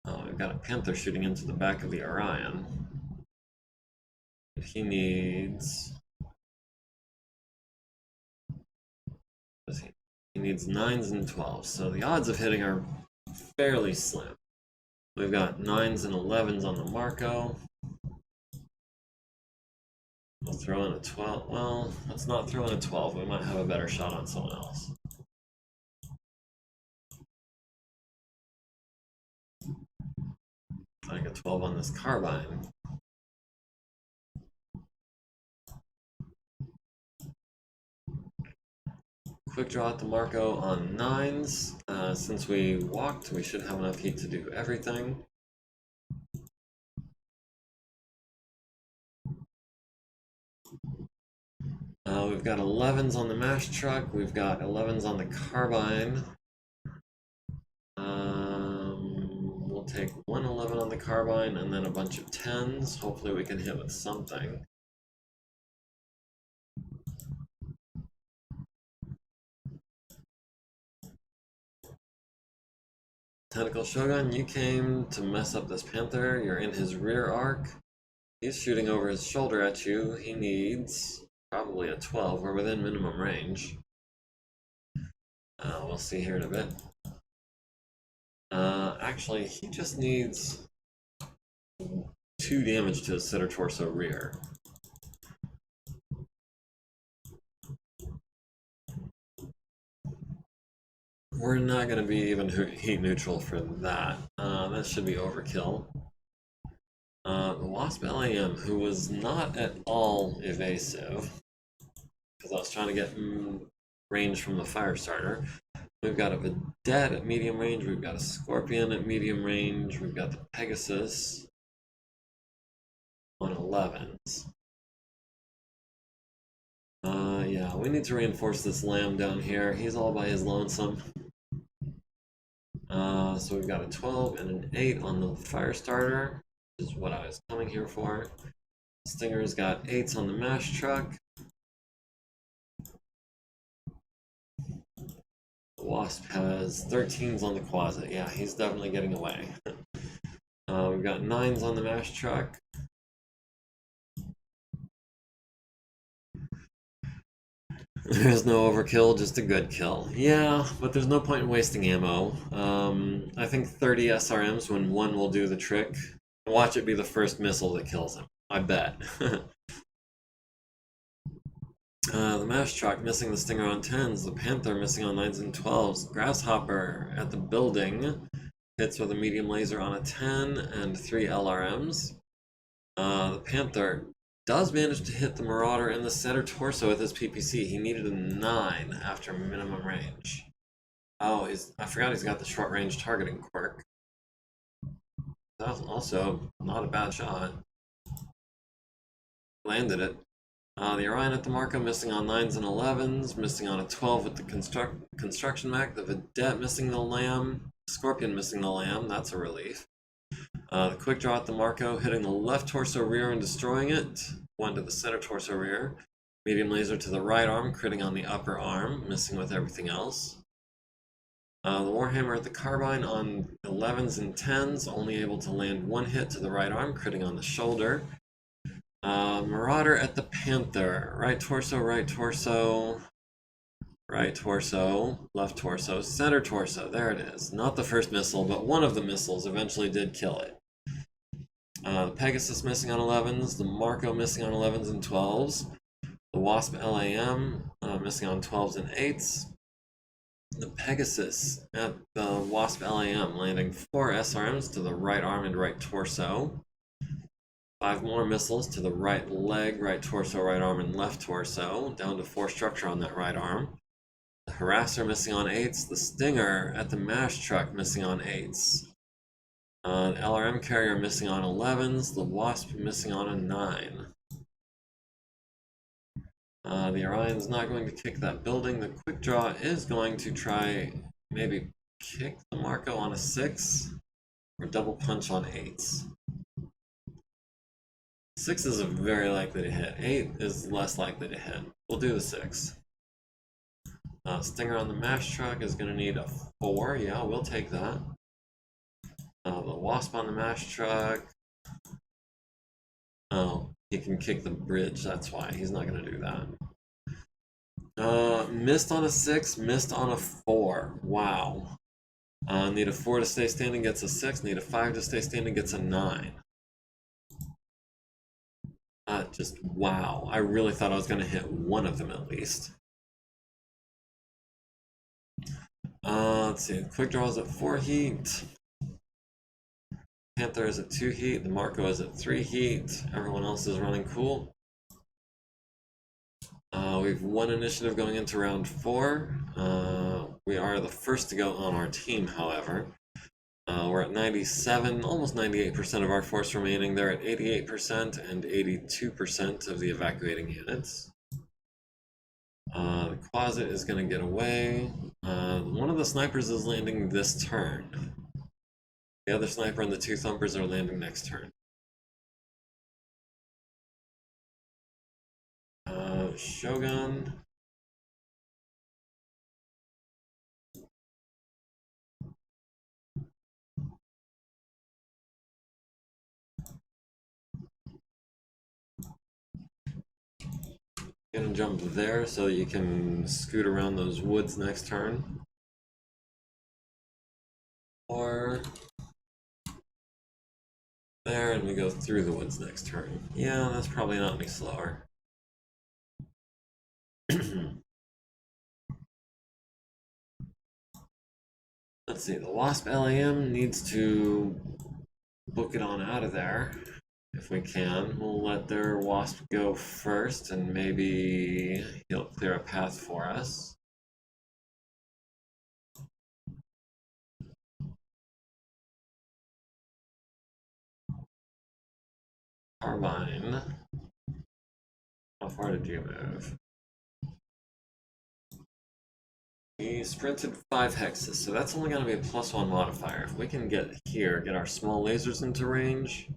Oh, we've got a Panther shooting into the back of the Orion. He needs... He needs 9s and 12s, so the odds of hitting are fairly slim. We've got 9s and 11s on the Marco. We'll throw in a 12. Well, let's not throw in a 12. We might have a better shot on someone else. Like a 12 on this carbine. Quick draw at the Marco on 9s. Since we walked, we should have enough heat to do everything. We've got 11s on the MASH truck. We've got 11s on the carbine. We'll take 1 11 on the carbine and then a bunch of 10s. Hopefully we can hit with something. Tentacle Shogun, you came to mess up this Panther. You're in his rear arc. He's shooting over his shoulder at you. He needs probably a 12. We're within minimum range. We'll see here in a bit. Actually, he just needs 2 damage to his center torso rear. We're not going to be even heat neutral for that. That should be overkill. The Wasp LAM, who was not at all evasive, because I was trying to get range from the fire starter. We've got a Vedette at medium range, we've got a Scorpion at medium range, we've got the Pegasus on 11s. Yeah, we need to reinforce this Lamb down here. He's all by his lonesome. So we've got a 12 and an 8 on the fire starter, which is what I was coming here for. Stinger's got 8s on the mash truck. The Wasp has 13s on the Quasit. Yeah, he's definitely getting away. We've got 9s on the mash truck. There's no overkill, just a good kill. Yeah, but there's no point in wasting ammo. I think 30 SRMs when one will do the trick. Watch it be the first missile that kills him. I bet. The mash truck missing the Stinger on 10s. The Panther missing on 9s and 12s. Grasshopper at the building hits with a medium laser on a 10 and 3 LRMs. The Panther does manage to hit the Marauder in the center torso with his PPC. He needed a 9 after minimum range. Oh, I forgot he's got the short range targeting quirk. That's also not a bad shot. Landed it. The Orion at the Marco missing on 9s and 11s, missing on a 12 with the construction mech. The Vedette missing the Lamb. Scorpion missing the Lamb. That's a relief. The quick draw at the Marco, hitting the left torso rear and destroying it. 1 to the center torso rear. Medium laser to the right arm, critting on the upper arm, missing with everything else. The Warhammer at the Carbine on 11s and 10s, only able to land 1 hit to the right arm, critting on the shoulder. Marauder at the Panther, right torso, right torso, right torso, left torso, center torso. There it is. Not the first missile, but one of the missiles eventually did kill it. The Pegasus missing on 11s, the Marco missing on 11s and 12s, the Wasp LAM missing on 12s and 8s, the Pegasus at the Wasp LAM landing 4 SRMs to the right arm and right torso, 5 more missiles to the right leg, right torso, right arm, and left torso, down to 4 structure on that right arm. The Harasser missing on 8s, the Stinger at the mash truck missing on 8s. An LRM carrier missing on 11s, the Wasp missing on a 9. The Orion's not going to kick that building. The quick draw is going to try maybe kick the Marco on a 6 or double punch on 8s. 6 is very likely to hit. 8 is less likely to hit. We'll do the 6. Stinger on the mash truck is going to need a 4. Yeah, we'll take that. The Wasp on the mash truck. Oh, he can kick the bridge. That's why. He's not going to do that. Missed on a 6. Missed on a 4. Wow. Need a 4 to stay standing, gets a 6. Need a 5 to stay standing, gets a 9. Just wow. I really thought I was going to hit one of them at least. Let's see. Quick draw is at 4 heat. Panther is at 2 heat. The Marco is at 3 heat. Everyone else is running cool. We've 1 initiative going into round 4. We are the first to go on our team, however. We're at 97, almost 98% of our force remaining. They're at 88% and 82% of the evacuating units. The Quasit is going to get away. One of the snipers is landing this turn. The other sniper and the 2 thumpers are landing next turn. Shogun. You're gonna jump there so that you can scoot around those woods next turn. Or there, and we go through the woods next turn. Yeah, that's probably not any slower. Let's see, the Wasp LAM needs to book it on out of there. If we can, we'll let their Wasp go first, and maybe he'll clear a path for us. Carbine. How far did you move? He sprinted 5 hexes, so that's only going to be a +1 modifier. If we can get here, get our small lasers into range.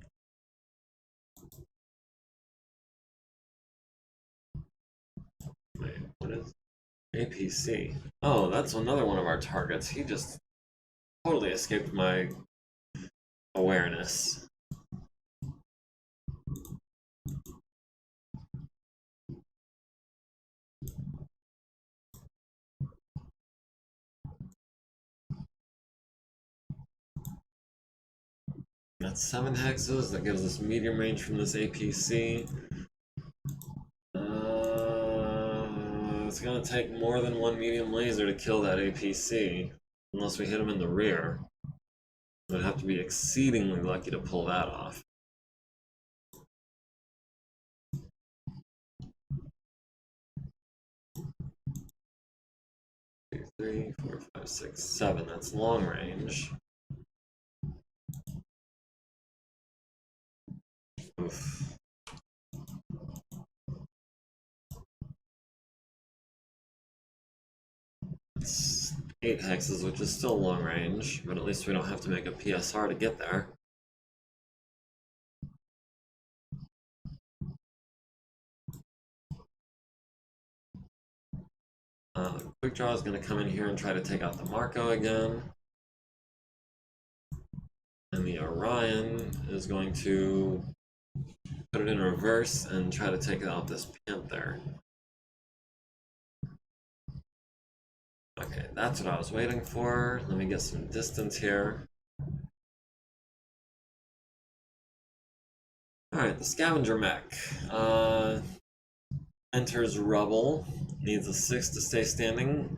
Wait, what is APC? Oh, that's another one of our targets. He just totally escaped my awareness. That's 7 hexes. That gives us medium range from this APC. It's gonna take more than one medium laser to kill that APC, unless we hit him in the rear. We'd have to be exceedingly lucky to pull that off. Two, 3, 4, 5, 6, 7. That's long range. Oof. It's 8 hexes, which is still long range, but at least we don't have to make a PSR to get there. Quick Draw is going to come in here and try to take out the Marco again. And the Orion is going to put it in reverse and try to take out this Panther. Okay, that's what I was waiting for. Let me get some distance here. Alright, the Scavenger Mech. Enters Rubble. Needs a 6 to stay standing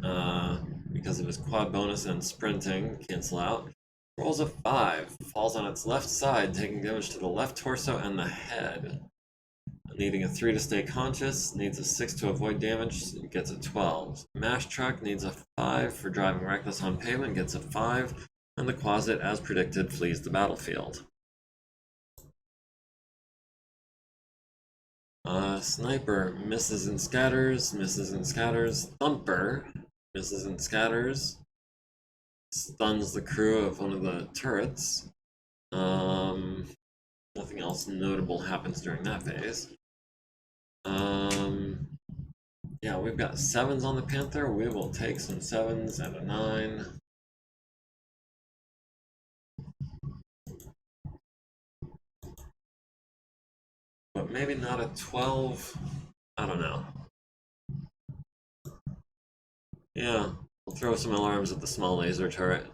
because of his quad bonus and sprinting. Cancel out. Rolls a 5. Falls on its left side, taking damage to the left torso and the head. Needing a 3 to stay conscious, needs a 6 to avoid damage, gets a 12. Mash Truck needs a 5 for driving reckless on pavement, gets a 5. And the Quasit, as predicted, flees the battlefield. Sniper misses and scatters, misses and scatters. Thumper misses and scatters. Stuns the crew of one of the turrets. Nothing else notable happens during that phase. Yeah, we've got 7s on the Panther. We will take some 7s and a 9. But maybe not a 12. I don't know. Yeah, we'll throw some alarms at the small laser turret.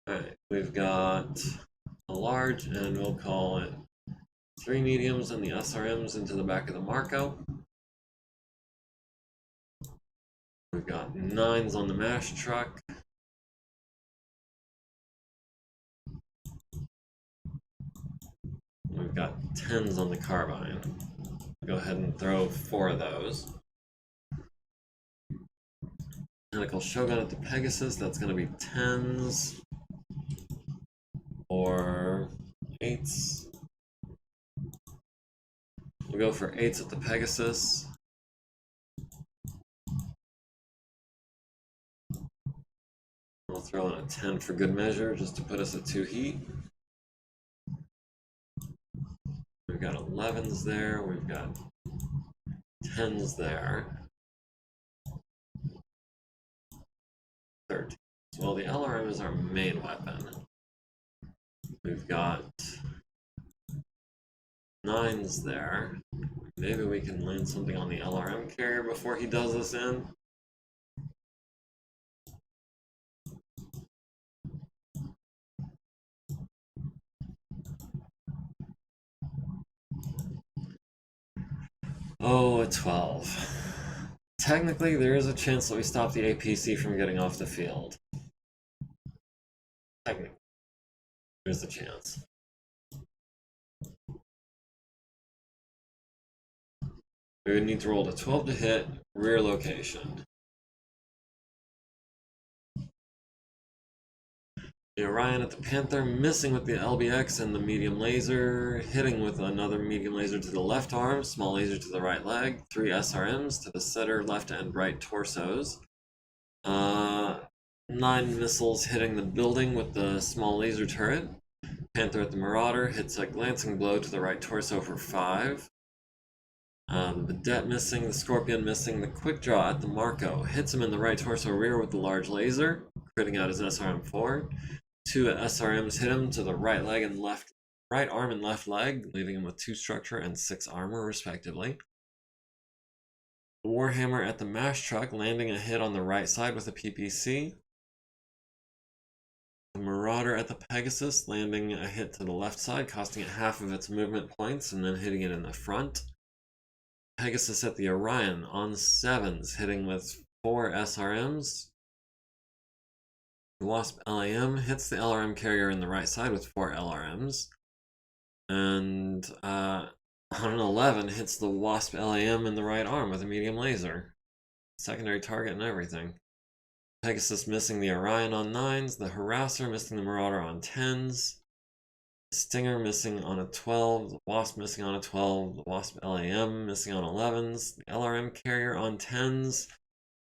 Alright, we've got a large, and we'll call it 3 mediums and the SRMs into the back of the Marco. We've got 9s on the Mash Truck. We've got 10s on the Carbine. Go ahead and throw 4 of those. Tentacle Shogun at the Pegasus, that's going to be 10s or 8s. We'll go for 8s at the Pegasus. We'll throw in a 10 for good measure, just to put us at 2 heat. We've got 11s there, we've got 10s there. 13. Well, the LRM is our main weapon. We've got 9s there. Maybe we can land something on the LRM carrier before he does us in. Oh, a 12. Technically, there is a chance that we stop the APC from getting off the field. Technically, there's a chance. We would need to roll a 12 to hit, rear location. The Orion at the Panther, missing with the LBX and the medium laser, hitting with another medium laser to the left arm, small laser to the right leg, 3 SRMs to the center, left, and right torsos. 9 missiles hitting the building with the small laser turret. Panther at the Marauder hits a glancing blow to the right torso for 5. The Vedette missing, the Scorpion missing, the Quick Draw at the Marco hits him in the right torso rear with the large laser, critting out his SRM4. 2 SRMs hit him to the right leg and right arm and left leg, leaving him with 2 structure and 6 armor respectively. The Warhammer at the Mash Truck landing a hit on the right side with a PPC. The Marauder at the Pegasus landing a hit to the left side, costing it half of its movement points and then hitting it in the front. Pegasus at the Orion on 7s, hitting with 4 SRMs. The Wasp LAM hits the LRM carrier in the right side with 4 LRMs. And on an 11 hits the Wasp LAM in the right arm with a medium laser. Secondary target and everything. Pegasus missing the Orion on 9s, the Harasser missing the Marauder on 10s. Stinger missing on a 12, the Wasp missing on a 12, the Wasp LAM missing on 11s, the LRM carrier on 10s,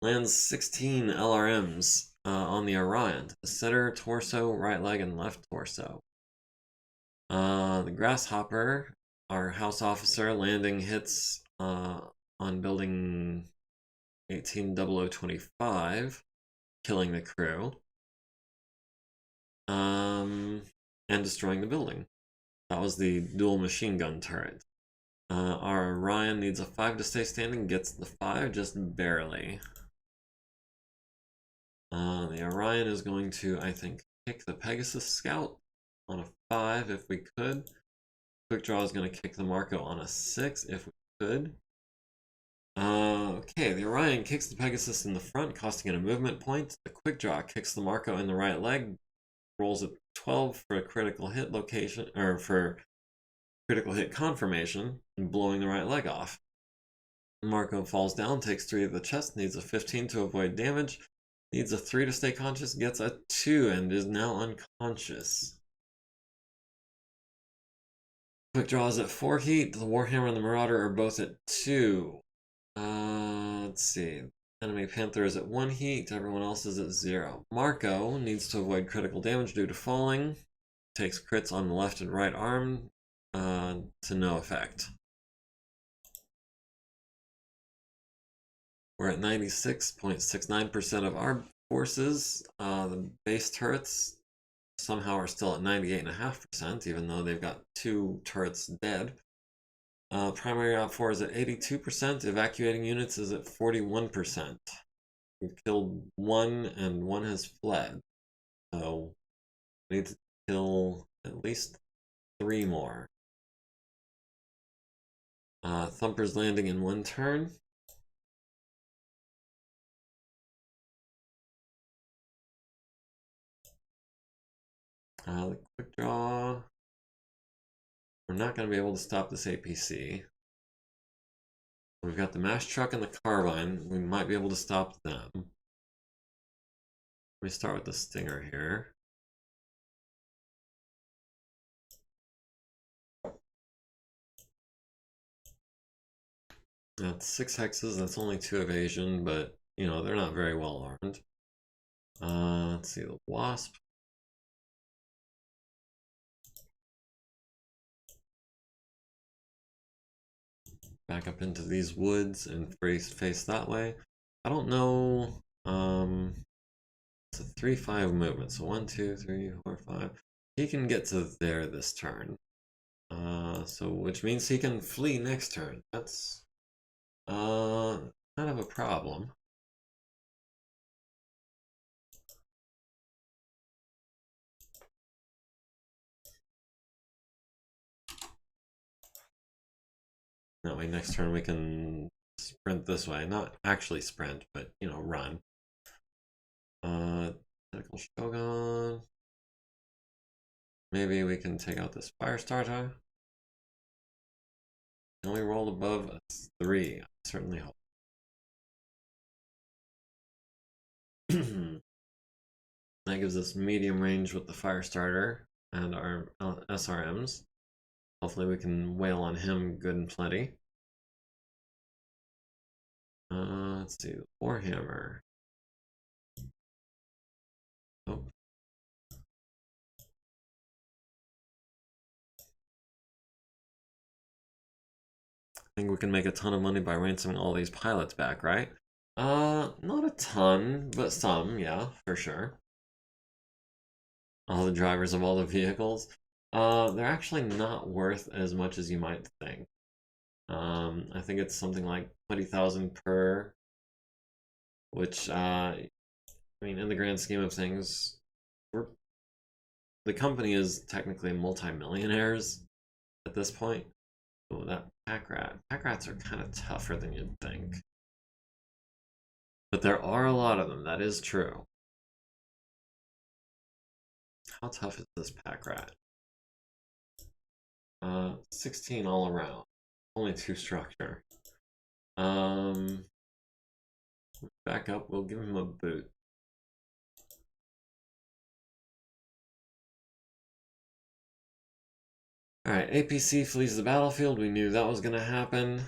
lands 16 LRMs on the Orion, the center, torso, right leg, and left torso. The Grasshopper, our house officer, landing hits on building 180025, killing the crew. And destroying the building. That was the dual machine gun turret. Our Orion needs a 5 to stay standing, gets the 5 just barely. The Orion is going to, I think, kick the Pegasus Scout on a 5 if we could. Quick Draw is going to kick the Marco on a 6 if we could. Okay, the Orion kicks the Pegasus in the front, costing it a movement point. The Quick Draw kicks the Marco in the right leg, rolls a 12 for a critical hit location, or for critical hit confirmation, and blowing the right leg off. Marco falls down, takes 3 to the chest, needs a 15 to avoid damage, needs a 3 to stay conscious, gets a 2 and is now unconscious. Quick Draw is at 4 heat, the Warhammer and the Marauder are both at 2. Let's see. Enemy Panther is at 1 heat, everyone else is at 0. Marco needs to avoid critical damage due to falling. Takes crits on the left and right arm to no effect. We're at 96.69% of our forces. The base turrets somehow are still at 98.5%, even though they've got 2 turrets dead. Primary op4 is at 82%, evacuating units is at 41%. We've killed 1 and 1 has fled. So we need to kill at least 3 more. Thumper's landing in 1 turn. The Quick Draw. We're not going to be able to stop this APC. We've got the Mash Truck and the Carbine. We might be able to stop them. Let me start with the Stinger here. That's 6 hexes, that's only 2 evasion, but, you know, they're not very well armed. Let's see, the Wasp. Back up into these woods and face that way. I don't know, it's a 3-5 movement, so 1, 2, 3, 4, 5. He can get to there this turn. So which means he can flee next turn. That's kind of a problem. That way next turn we can sprint this way. Not actually sprint, but you know, run. Tentacle Shogun. Maybe we can take out this fire starter. Can we roll above a 3? I certainly hope. That gives us medium range with the fire starter and our SRMs. Hopefully we can wail on him good and plenty. Let's see, Warhammer. Oh. I think we can make a ton of money by ransoming all these pilots back, right? Not a ton, but some, yeah, for sure. All the drivers of all the vehicles. They're actually not worth as much as you might think. I think it's something like 20,000 per, which, I mean, in the grand scheme of things, the company is technically multi-millionaires at this point. Oh, that pack rat. Pack rats are kind of tougher than you'd think. But there are a lot of them, that is true. How tough is this pack rat? 16 all around. Only 2 structure. Back up, we'll give him a boot. Alright, APC flees the battlefield. We knew that was going to happen.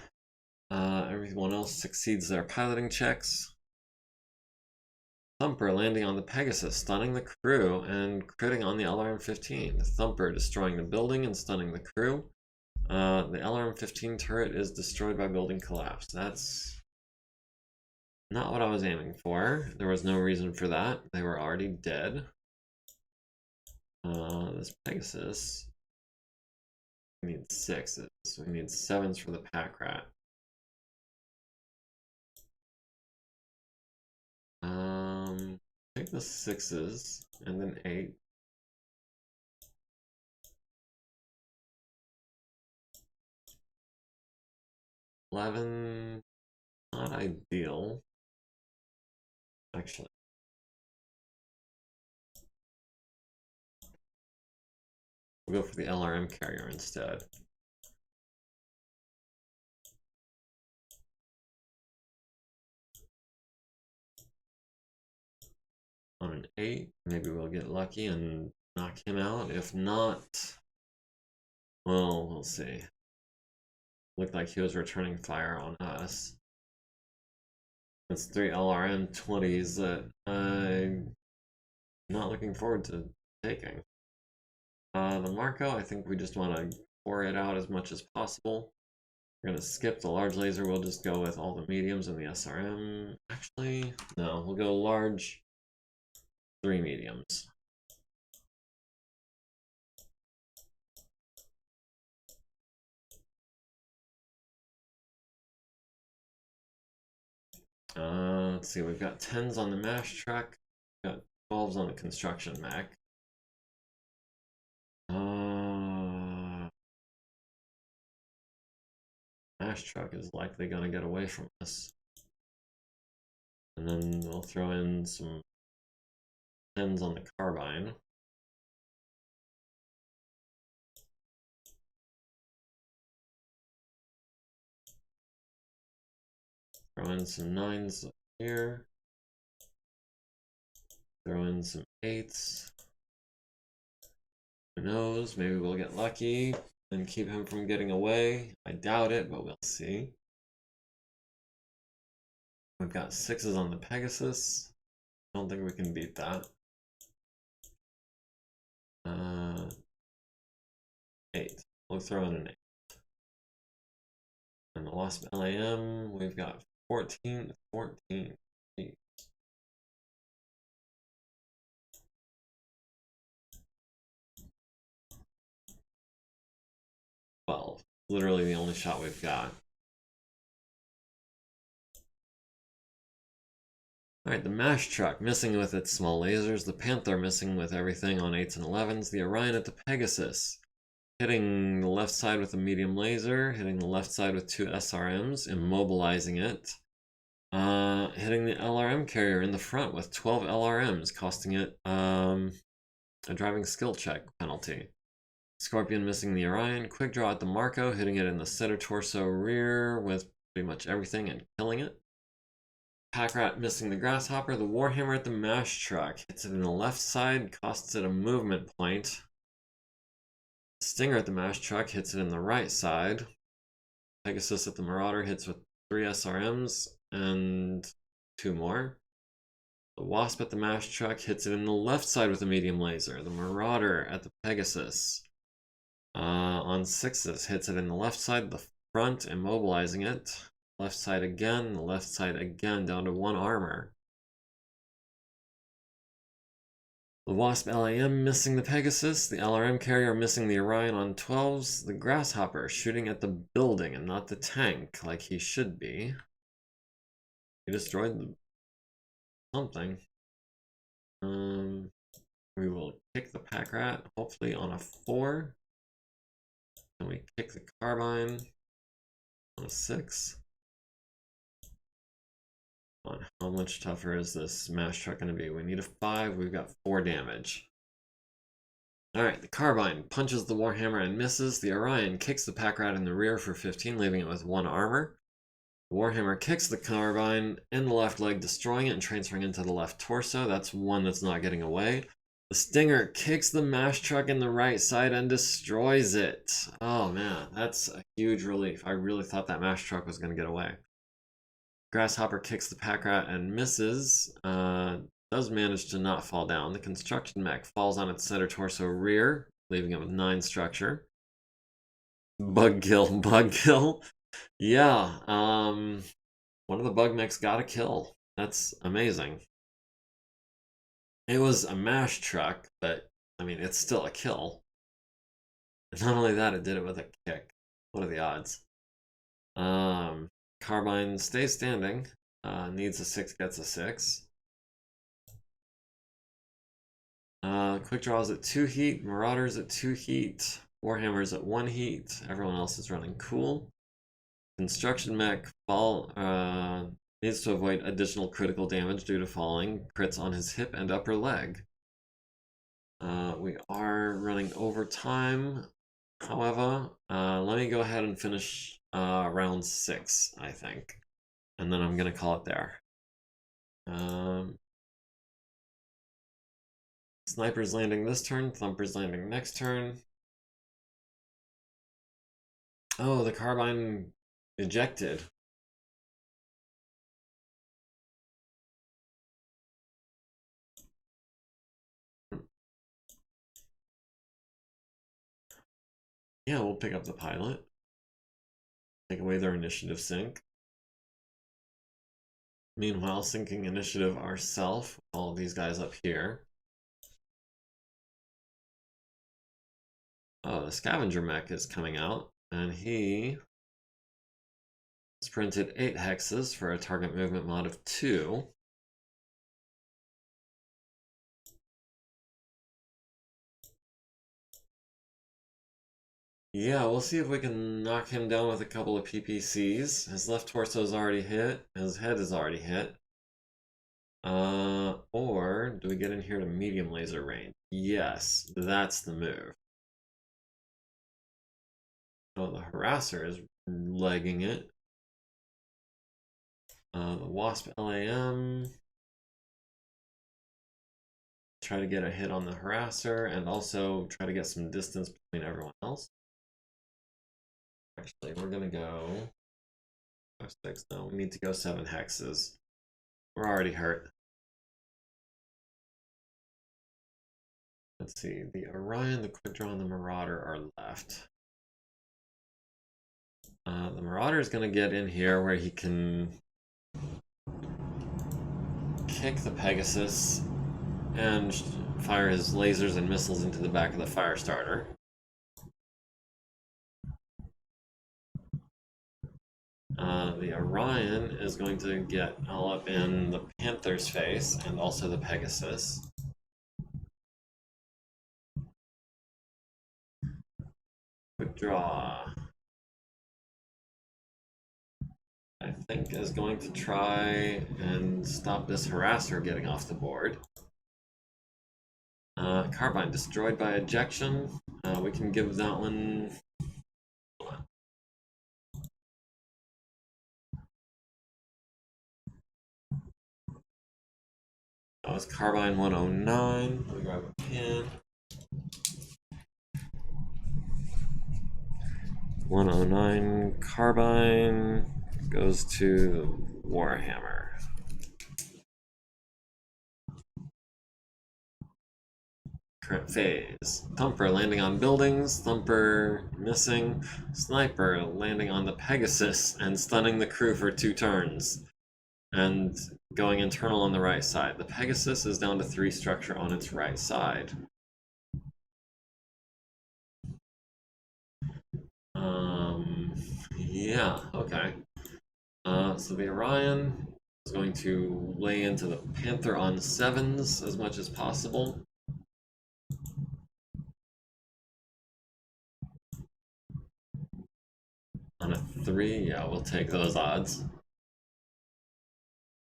Everyone else succeeds their piloting checks. Thumper landing on the Pegasus, stunning the crew and critting on the LRM-15. Thumper destroying the building and stunning the crew. The LRM-15 turret is destroyed by building collapse. That's not what I was aiming for. There was no reason for that. They were already dead. This Pegasus. We need 6s. We need 7s for the pack rat. Take the 6s and then 8. $11, not ideal. Actually, we'll go for the LRM carrier instead. On an 8, maybe we'll get lucky and knock him out. If not, well, we'll see. Looked like he was returning fire on us. That's 3 LRM 20s that I'm not looking forward to taking. The Marco, I think we just want to pour it out as much as possible. We're going to skip the large laser. We'll just go with all the mediums and the SRM. Actually, no, we'll go large, 3 mediums. Let's see, we've got 10s on the MASH truck, we've got 12s on the construction mech. MASH truck is likely going to get away from us. And then we'll throw in some 10s on the carbine. Throw in some 9s here. Throw in some 8s. Who knows? Maybe we'll get lucky and keep him from getting away. I doubt it, but we'll see. We've got 6s on the Pegasus. Don't think we can beat that. 8. We'll throw in an 8. And the Wasp LAM, we've got 14. Jeez. 12. Literally the only shot we've got. Alright, the MASH truck missing with its small lasers, the Panther missing with everything on 8s and 11s, the Orion at the Pegasus hitting the left side with a medium laser, hitting the left side with 2 SRMs, immobilizing it. Hitting the LRM carrier in the front with 12 LRMs, costing it a driving skill check penalty. Scorpion missing the Orion, quick draw at the Marco, hitting it in the center torso rear with pretty much everything and killing it. Pack Rat missing the Grasshopper, the Warhammer at the MASH truck, hits it in the left side, costs it a movement point. Stinger at the MASH truck hits it in the right side. Pegasus at the Marauder hits with 3 SRMs and 2 more. The Wasp at the MASH truck hits it in the left side with a medium laser. The Marauder at the Pegasus on 6s hits it in the left side, the front, immobilizing it. Left side again, the left side again, down to 1 armor. The Wasp LAM missing the Pegasus, the LRM carrier missing the Orion on 12s, the Grasshopper shooting at the building and not the tank like he should be. He destroyed something. We will kick the Pack Rat, hopefully on a 4. And we kick the Carbine on a 6. On how much tougher is this MASH truck going to be? We need a 5. We've got 4 damage. Alright, the Carbine punches the Warhammer and misses. The Orion kicks the Pack Rat in the rear for 15, leaving it with 1 armor. The Warhammer kicks the Carbine in the left leg, destroying it and transferring into the left torso. That's 1 that's not getting away. The Stinger kicks the MASH truck in the right side and destroys it. Oh man, that's a huge relief. I really thought that MASH truck was going to get away. Grasshopper kicks the Pack Rat and misses. Does manage to not fall down. The construction mech falls on its center torso rear, leaving it with 9 structure. Bug kill, bug kill. Yeah, one of the bug mechs got a kill. That's amazing. It was a MASH truck, but I mean, it's still a kill. And not only that, it did it with a kick. What are the odds? Carbine stays standing. Needs a 6, gets a 6. Quick draws at 2 heat. Marauders at 2 heat. Warhammers at 1 heat. Everyone else is running cool. Construction mech needs to avoid additional critical damage due to falling. Crits on his hip and upper leg. We are running overtime. However, let me go ahead and finish round 6, I think. And then I'm going to call it there. Sniper's landing this turn. Thumper's landing next turn. Oh, the Carbine ejected. Yeah, we'll pick up the pilot. Take away their initiative sync. Meanwhile, syncing initiative ourselves. All of these guys up here. Oh, the scavenger mech is coming out, and he sprinted 8 hexes for a target movement mod of 2. Yeah, we'll see if we can knock him down with a couple of PPCs. His left torso is already hit. His head is already hit. Or do we get in here to medium laser range? Yes, that's the move. Oh, the harasser is legging it. The Wasp LAM. Try to get a hit on the harasser and also try to get some distance between everyone else. Actually, we're gonna go 5, 6. No, we need to go 7 hexes. We're already hurt. Let's see, the Orion, the Quick Draw, and the Marauder are left. The Marauder is going to get in here where he can kick the Pegasus and fire his lasers and missiles into the back of the fire starter. The Orion is going to get all up in the Panther's face and also the Pegasus. Quick draw. I think is going to try and stop this harasser getting off the board. Carbine destroyed by ejection. We can give that one. That was Carbine 109. Let me grab a pen. 109 Carbine goes to Warhammer. Current phase. Thumper landing on buildings, Thumper missing, Sniper landing on the Pegasus and stunning the crew for 2 turns. And going internal on the right side. The Pegasus is down to 3 structure on its right side. Yeah, okay. So the Orion is going to lay into the Panther on 7s as much as possible. On a 3, yeah, we'll take those odds.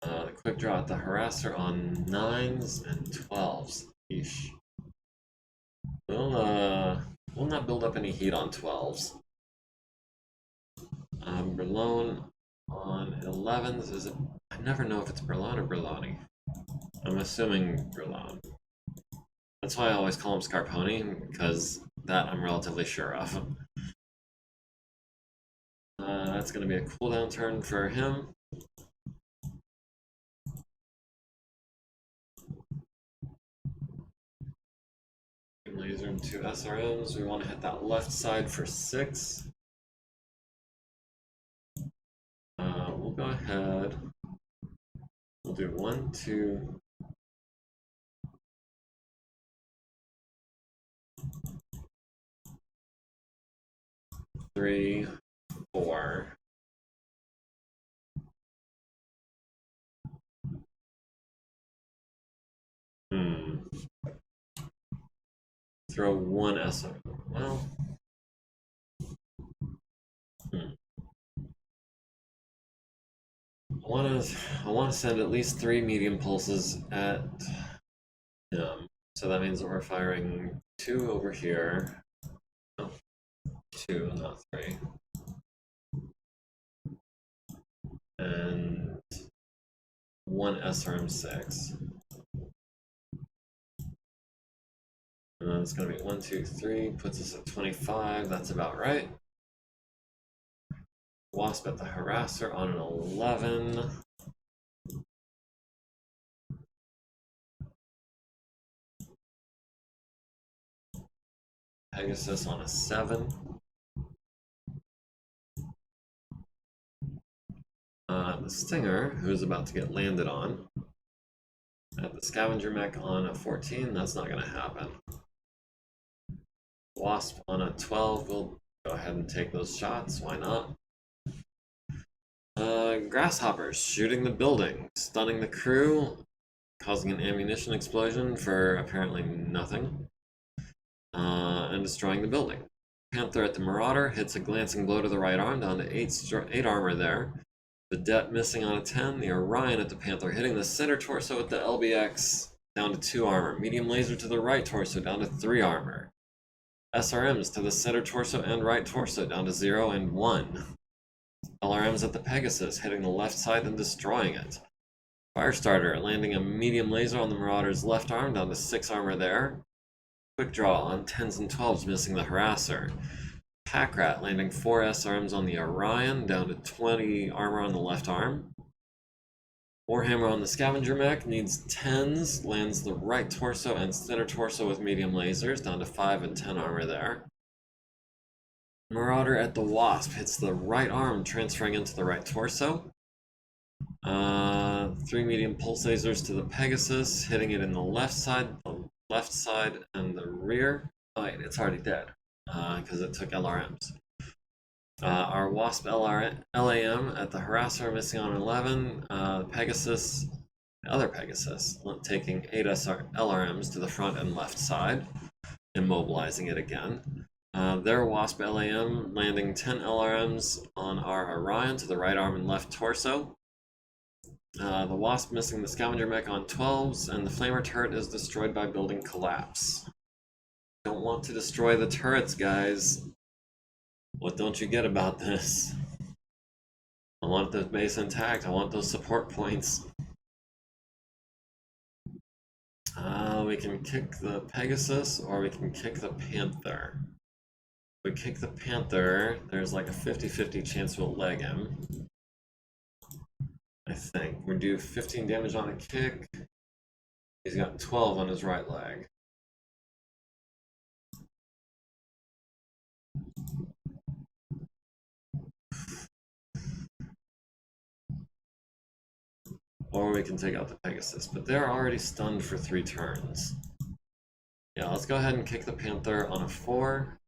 The quick draw at the harasser on 9s and 12s. Eesh. We'll not build up any heat on 12s. Berlone on 11s. Is it? I never know if it's Berlone or Berloni. I'm assuming Berlone. That's why I always call him Scarponi, because that I'm relatively sure of. That's going to be a cooldown turn for him. Laser and 2 SRMs. We want to hit that left side for 6. We'll go ahead. We'll do 1, 2. 3, 4. Throw 1 SRM. Well. I want to send at least 3 medium pulses at him. So that means that we're firing 2 over here. Oh, 2, not 3. And 1 SRM6. And then it's going to be 1, 2, 3, puts us at 25. That's about right. Wasp at the harasser on an 11. Pegasus on a 7. The Stinger, who's about to get landed on. At the Scavenger Mech on a 14, that's not going to happen. Wasp on a 12, we'll go ahead and take those shots, why not? Grasshoppers shooting the building, stunning the crew, causing an ammunition explosion for apparently nothing, and destroying the building. Panther at the Marauder hits a glancing blow to the right arm, down to 8 armor there. The Det missing on a 10. The Orion at the Panther hitting the center torso with the LBX, down to 2 armor. Medium laser to the right torso, down to 3 armor. SRMs to the center torso and right torso, down to 0 and 1. LRMs at the Pegasus hitting the left side and destroying it. Firestarter landing a medium laser on the Marauder's left arm, down to 6 armor there. Quick draw on 10s and 12s, missing the harasser. Packrat landing 4 SRMs on the Orion, down to 20 armor on the left arm. Warhammer on the Scavenger Mech needs 10s, lands the right torso and center torso with medium lasers, down to 5 and 10 armor there. Marauder at the Wasp hits the right arm, transferring into the right torso. 3 medium pulse lasers to the Pegasus, hitting it in the left side, and the rear. Oh wait, it's already dead, because it took LRMs. Our Wasp LAM at the Harasser missing on 11. Pegasus, other Pegasus, taking 8 LRMs to the front and left side, immobilizing it again. Their Wasp LAM landing 10 LRMs on our Orion to the right arm and left torso. The Wasp missing the Scavenger Mech on 12s, and the Flamer turret is destroyed by building collapse. Don't want to destroy the turrets, guys. What don't you get about this? I want the base intact. I want those support points. We can kick the Pegasus or we can kick the Panther. If we kick the Panther, there's like a 50-50 chance we'll leg him. I think. We do 15 damage on a kick. He's got 12 on his right leg. Or we can take out the Pegasus, but they're already stunned for 3 turns. Yeah, let's go ahead and kick the Panther on a 4.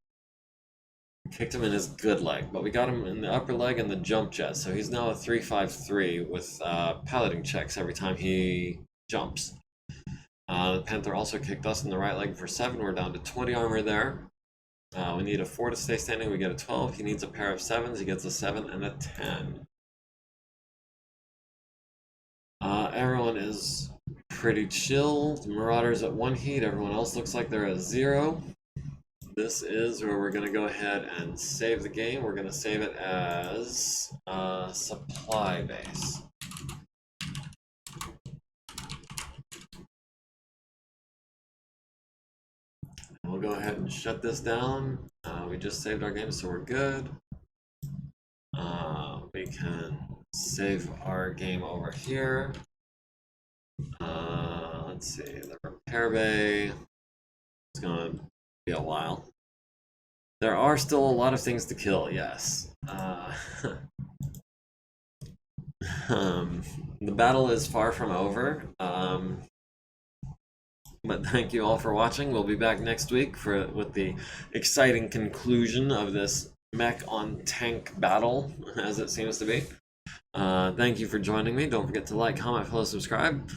Kicked him in his good leg, but we got him in the upper leg and the jump jet, so he's now a 3-5-3 with piloting checks every time he jumps. The Panther also kicked us in the right leg for 7. We're down to 20 armor there. We need a 4 to stay standing. We get a 12. He needs a pair of 7s. He gets a 7 and a 10. Everyone is pretty chill. The Marauders at 1 heat. Everyone else looks like they're at 0. This is where we're going to go ahead and save the game. We're going to save it as supply base. We'll go ahead and shut this down. We just saved our game, so we're good. We can save our game over here. Let's see, the repair bay. It's going to be a while. There are still a lot of things to kill, yes. The battle is far from over. But thank you all for watching. We'll be back next week with the exciting conclusion of this mech on tank battle, as it seems to be. Thank you for joining me. Don't forget to like, comment, follow, subscribe.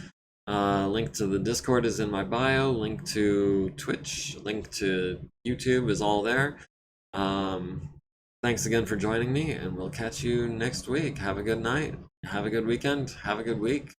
Link to the Discord is in my bio. Link to Twitch, link to YouTube is all there. Thanks again for joining me, and we'll catch you next week. Have a good night. Have a good weekend. Have a good week.